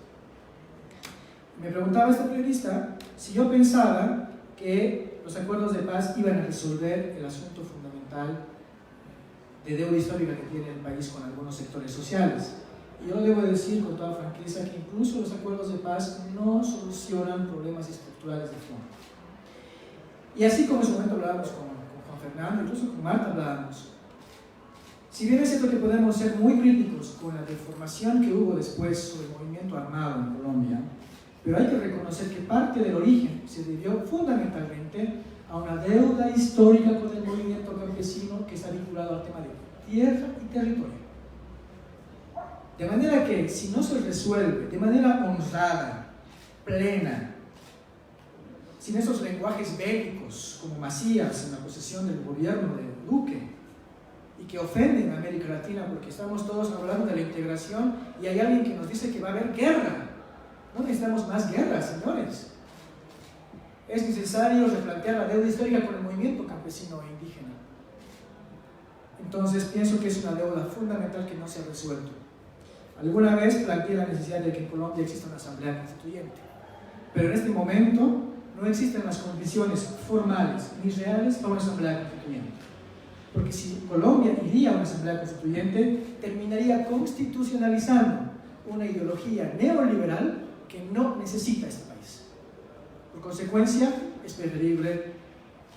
Me preguntaba este periodista si yo pensaba que los acuerdos de paz iban a resolver el asunto fundamental de deuda histórica que tiene el país con algunos sectores sociales. Y yo debo decir con toda franqueza que incluso los acuerdos de paz no solucionan problemas estructurales de fondo. Y así como en su momento hablábamos con Juan Fernando, incluso con Marta hablábamos, si bien es cierto que podemos ser muy críticos con la deformación que hubo después sobre el movimiento armado en Colombia, pero hay que reconocer que parte del origen se debió fundamentalmente a una deuda histórica con el movimiento campesino que está vinculado al tema de tierra y territorio. De manera que si no se resuelve de manera honrada, plena, sin esos lenguajes bélicos como Macías en la posesión del gobierno de Duque y que ofenden a América Latina porque estamos todos hablando de la integración y hay alguien que nos dice que va a haber guerra. No necesitamos más guerras, señores. Es necesario replantear la deuda histórica con el movimiento campesino e indígena. Entonces pienso que es una deuda fundamental que no se ha resuelto. Alguna vez planteé la necesidad de que en Colombia exista una asamblea constituyente, pero en este momento no existen las condiciones formales ni reales para una asamblea constituyente. Porque si Colombia iría a una asamblea constituyente, terminaría constitucionalizando una ideología neoliberal que no necesita este país. Por consecuencia, es preferible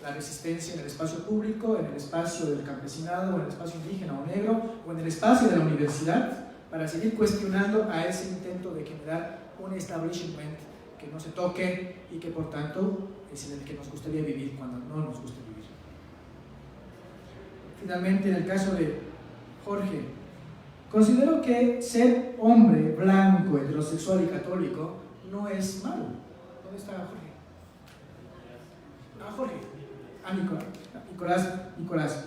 la resistencia en el espacio público, en el espacio del campesinado, en el espacio indígena o negro, o en el espacio de la universidad, para seguir cuestionando a ese intento de generar un establishment que no se toque y que por tanto es en el que nos gustaría vivir cuando no nos gusta vivir. Finalmente, en el caso de Jorge, considero que ser hombre, blanco, heterosexual y católico no es malo. ¿Dónde está Jorge? Ah, Jorge. Ah, Nicolás.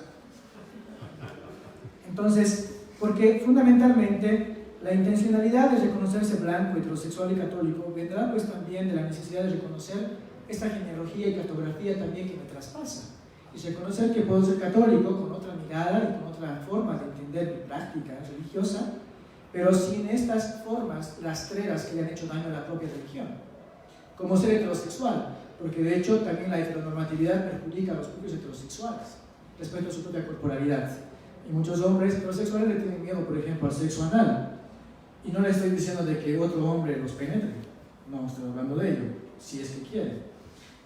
Entonces, porque fundamentalmente la intencionalidad de reconocerse blanco, heterosexual y católico vendrá pues también de la necesidad de reconocer esta genealogía y cartografía también que me traspasa. Y reconocer que puedo ser católico con otra mirada y con otra forma de entender mi práctica religiosa, pero sin estas formas rastreras que le han hecho daño a la propia religión. Como ser heterosexual, porque de hecho también la heteronormatividad perjudica a los propios heterosexuales respecto a su propia corporalidad. Y muchos hombres heterosexuales le tienen miedo, por ejemplo, al sexo anal. Y no le estoy diciendo de que otro hombre los penetre, no estoy hablando de ello, si es que quiere.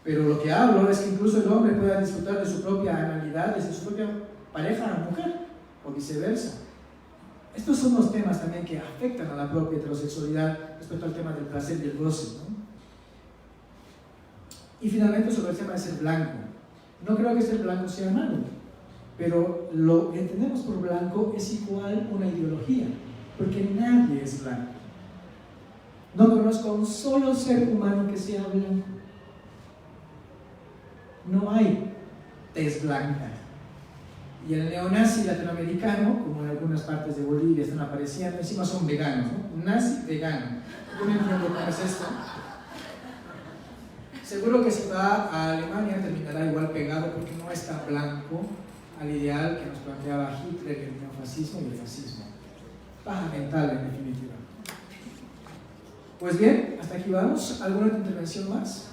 Pero lo que hablo es que incluso el hombre pueda disfrutar de su propia analidad, de su propia pareja mujer, o viceversa. Estos son los temas también que afectan a la propia heterosexualidad respecto al tema del placer y el goce, ¿no? Y finalmente sobre el tema de ser blanco. No creo que ser blanco sea malo, pero lo que entendemos por blanco es igual una ideología, porque nadie es blanco. No conozco a un solo ser humano que sea blanco. No hay tez blanca. Y el neonazi latinoamericano, como en algunas partes de Bolivia están apareciendo, encima son veganos, ¿no? Nazi vegano. Yo no entiendo cómo es esto. Seguro que si va a Alemania terminará igual pegado porque no es tan blanco al ideal que nos planteaba Hitler, el neofascismo y el fascismo. Paja mental, en definitiva. Pues bien, hasta aquí vamos. ¿Alguna otra intervención más?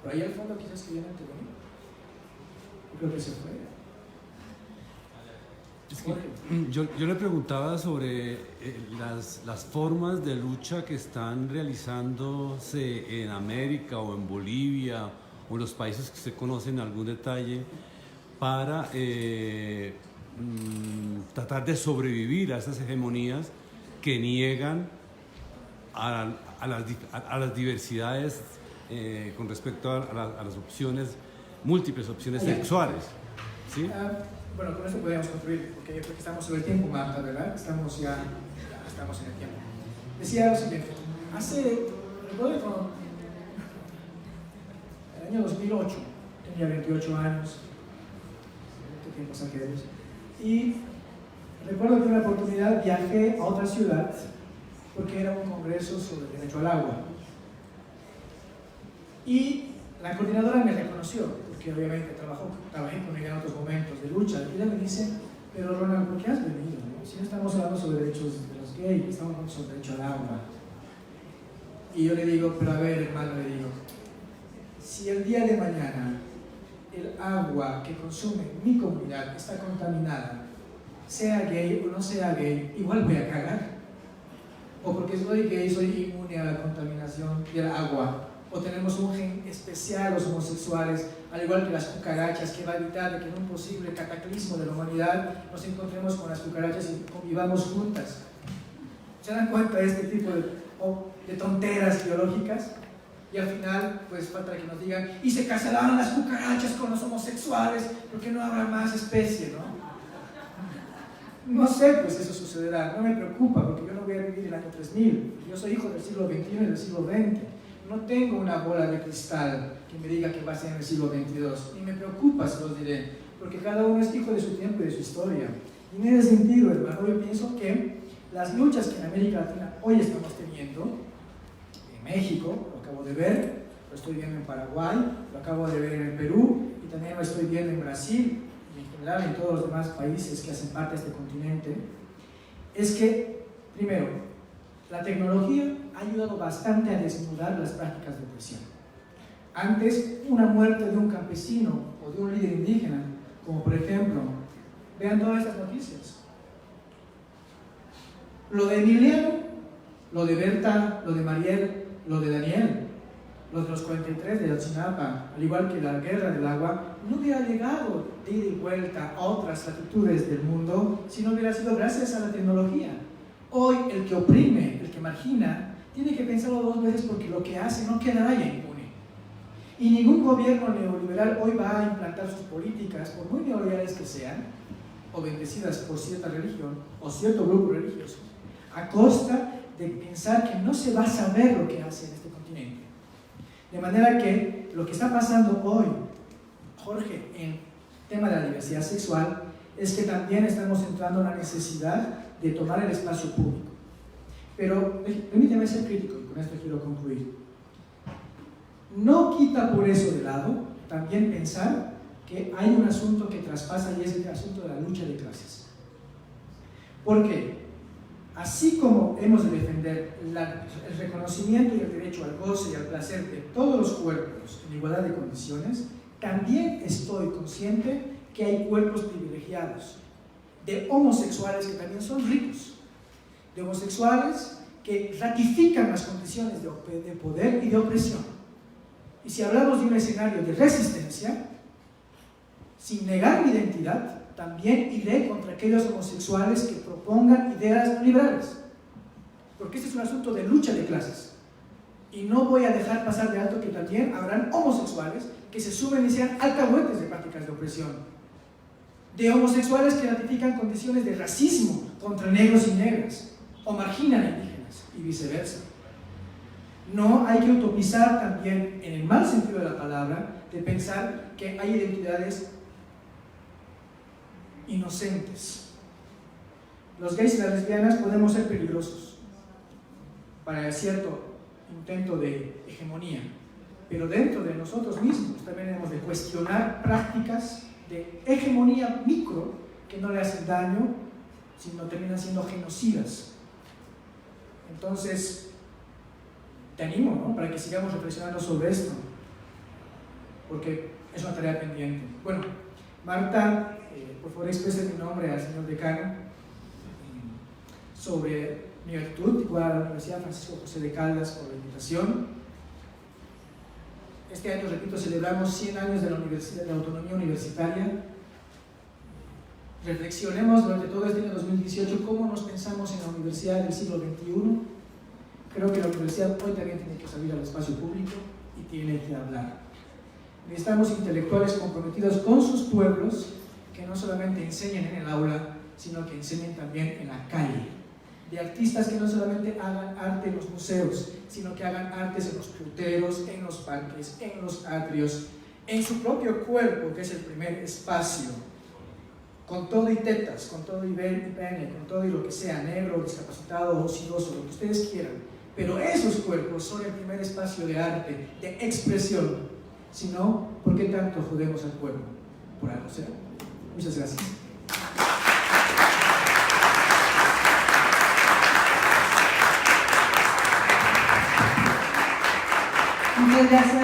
Por ahí al fondo quizás que viene Antonio. Yo creo que se fue. Es que yo le preguntaba sobre las formas de lucha que están realizándose en América o en Bolivia o en los países que usted conoce en algún detalle para tratar de sobrevivir a esas hegemonías que niegan a las diversidades con respecto a las opciones, múltiples opciones sexuales. ¿Sí? Bueno, con eso podríamos concluir, porque yo creo que estamos sobre el tiempo, Marta, ¿verdad? Estamos ya estamos en el tiempo. Decía lo siguiente, recuerdo cuando el año 2008, tenía 28 años, qué tiempos aquellos, y recuerdo que en una oportunidad viajé a otra ciudad porque era un congreso sobre el derecho al agua. Y la coordinadora me reconoció, porque obviamente trabajé con ella en otros momentos de lucha, y ella me dice, pero Ronald, ¿por qué has venido? ¿No? Si no estamos hablando sobre derechos de los gays, estamos hablando sobre derecho al agua. Y yo le digo, pero a ver, hermano, le digo, si el día de mañana el agua que consume mi comunidad está contaminada, sea gay o no sea gay, igual voy a cagar. O porque soy gay, soy inmune a la contaminación del agua. O tenemos un gen especial los homosexuales, al igual que las cucarachas, que va a evitar de que en un posible cataclismo de la humanidad nos encontremos con las cucarachas y convivamos juntas. ¿Se dan cuenta de este tipo de tonteras ideológicas? Y al final, pues falta que nos digan, y se casarán las cucarachas con los homosexuales, porque no habrá más especie, ¿no? No sé, pues eso sucederá, no me preocupa, porque yo no voy a vivir el año 3000, yo soy hijo del siglo XXI y del siglo XX. No tengo una bola de cristal que me diga que va a ser en el siglo XXII, ni me preocupa, se los diré, porque cada uno es hijo de su tiempo y de su historia. Y en ese sentido, hermano, yo pienso que las luchas que en América Latina hoy estamos teniendo, en México, lo acabo de ver, lo estoy viendo en Paraguay, lo acabo de ver en el Perú, y también lo estoy viendo en Brasil, y en general en todos los demás países que hacen parte de este continente, es que, primero, la tecnología ha ayudado bastante a desnudar las prácticas de opresión. Antes, una muerte de un campesino o de un líder indígena, como por ejemplo, vean todas estas noticias. Lo de Emiliano, lo de Berta, lo de Mariel, lo de Daniel, lo de los 43 de Ayotzinapa, al igual que la guerra del agua, no hubiera llegado de ida y vuelta a otras latitudes del mundo si no hubiera sido gracias a la tecnología. Hoy el que oprime, el que margina, tiene que pensarlo 2 veces porque lo que hace no quedará ya impune. Y ningún gobierno neoliberal hoy va a implantar sus políticas, por muy neoliberales que sean, o bendecidas por cierta religión o cierto grupo religioso, a costa de pensar que no se va a saber lo que hace en este continente. De manera que lo que está pasando hoy, Jorge, en el tema de la diversidad sexual, es que también estamos entrando en la necesidad de tomar el espacio público. Pero permíteme ser crítico, y con esto quiero concluir. No quita por eso de lado también pensar que hay un asunto que traspasa y es el asunto de la lucha de clases. Porque así como hemos de defender el reconocimiento y el derecho al goce y al placer de todos los cuerpos en igualdad de condiciones, también estoy consciente que hay cuerpos privilegiados, de homosexuales que también son ricos, de homosexuales que ratifican las condiciones de poder y de opresión. Y si hablamos de un escenario de resistencia, sin negar mi identidad, también iré contra aquellos homosexuales que propongan ideas liberales. Porque este es un asunto de lucha de clases. Y no voy a dejar pasar de alto que también habrán homosexuales que se sumen y sean alcahuetes de prácticas de opresión. De homosexuales que ratifican condiciones de racismo contra negros y negras, o marginan a indígenas, y viceversa. No hay que utopizar también, en el mal sentido de la palabra, de pensar que hay identidades inocentes. Los gays y las lesbianas podemos ser peligrosos para cierto intento de hegemonía, pero dentro de nosotros mismos también hemos de cuestionar prácticas de hegemonía micro que no le hacen daño, sino terminan siendo genocidas. Entonces, te animo, ¿no?, para que sigamos reflexionando sobre esto, porque es una tarea pendiente. Bueno, Marta, por favor exprese mi nombre al señor decano sobre mi gratitud, igual a la Universidad Francisco José de Caldas por la invitación. Este año, repito, celebramos 100 años de la autonomía universitaria. Reflexionemos durante todo este año 2018 cómo nos pensamos en la universidad del siglo XXI. Creo que la universidad hoy también tiene que salir al espacio público y tiene que hablar. Necesitamos intelectuales comprometidos con sus pueblos que no solamente enseñen en el aula, sino que enseñen también en la calle. De artistas que no solamente hagan arte en los museos, sino que hagan artes en los fruteros, en los parques, en los atrios, en su propio cuerpo, que es el primer espacio, con todo y tetas, con todo y pene, con todo y lo que sea, negro, discapacitado, ocidoso, lo que ustedes quieran. Pero esos cuerpos son el primer espacio de arte, de expresión. Si no, ¿por qué tanto jodemos al pueblo? Por algo será. Muchas gracias. Muchas gracias.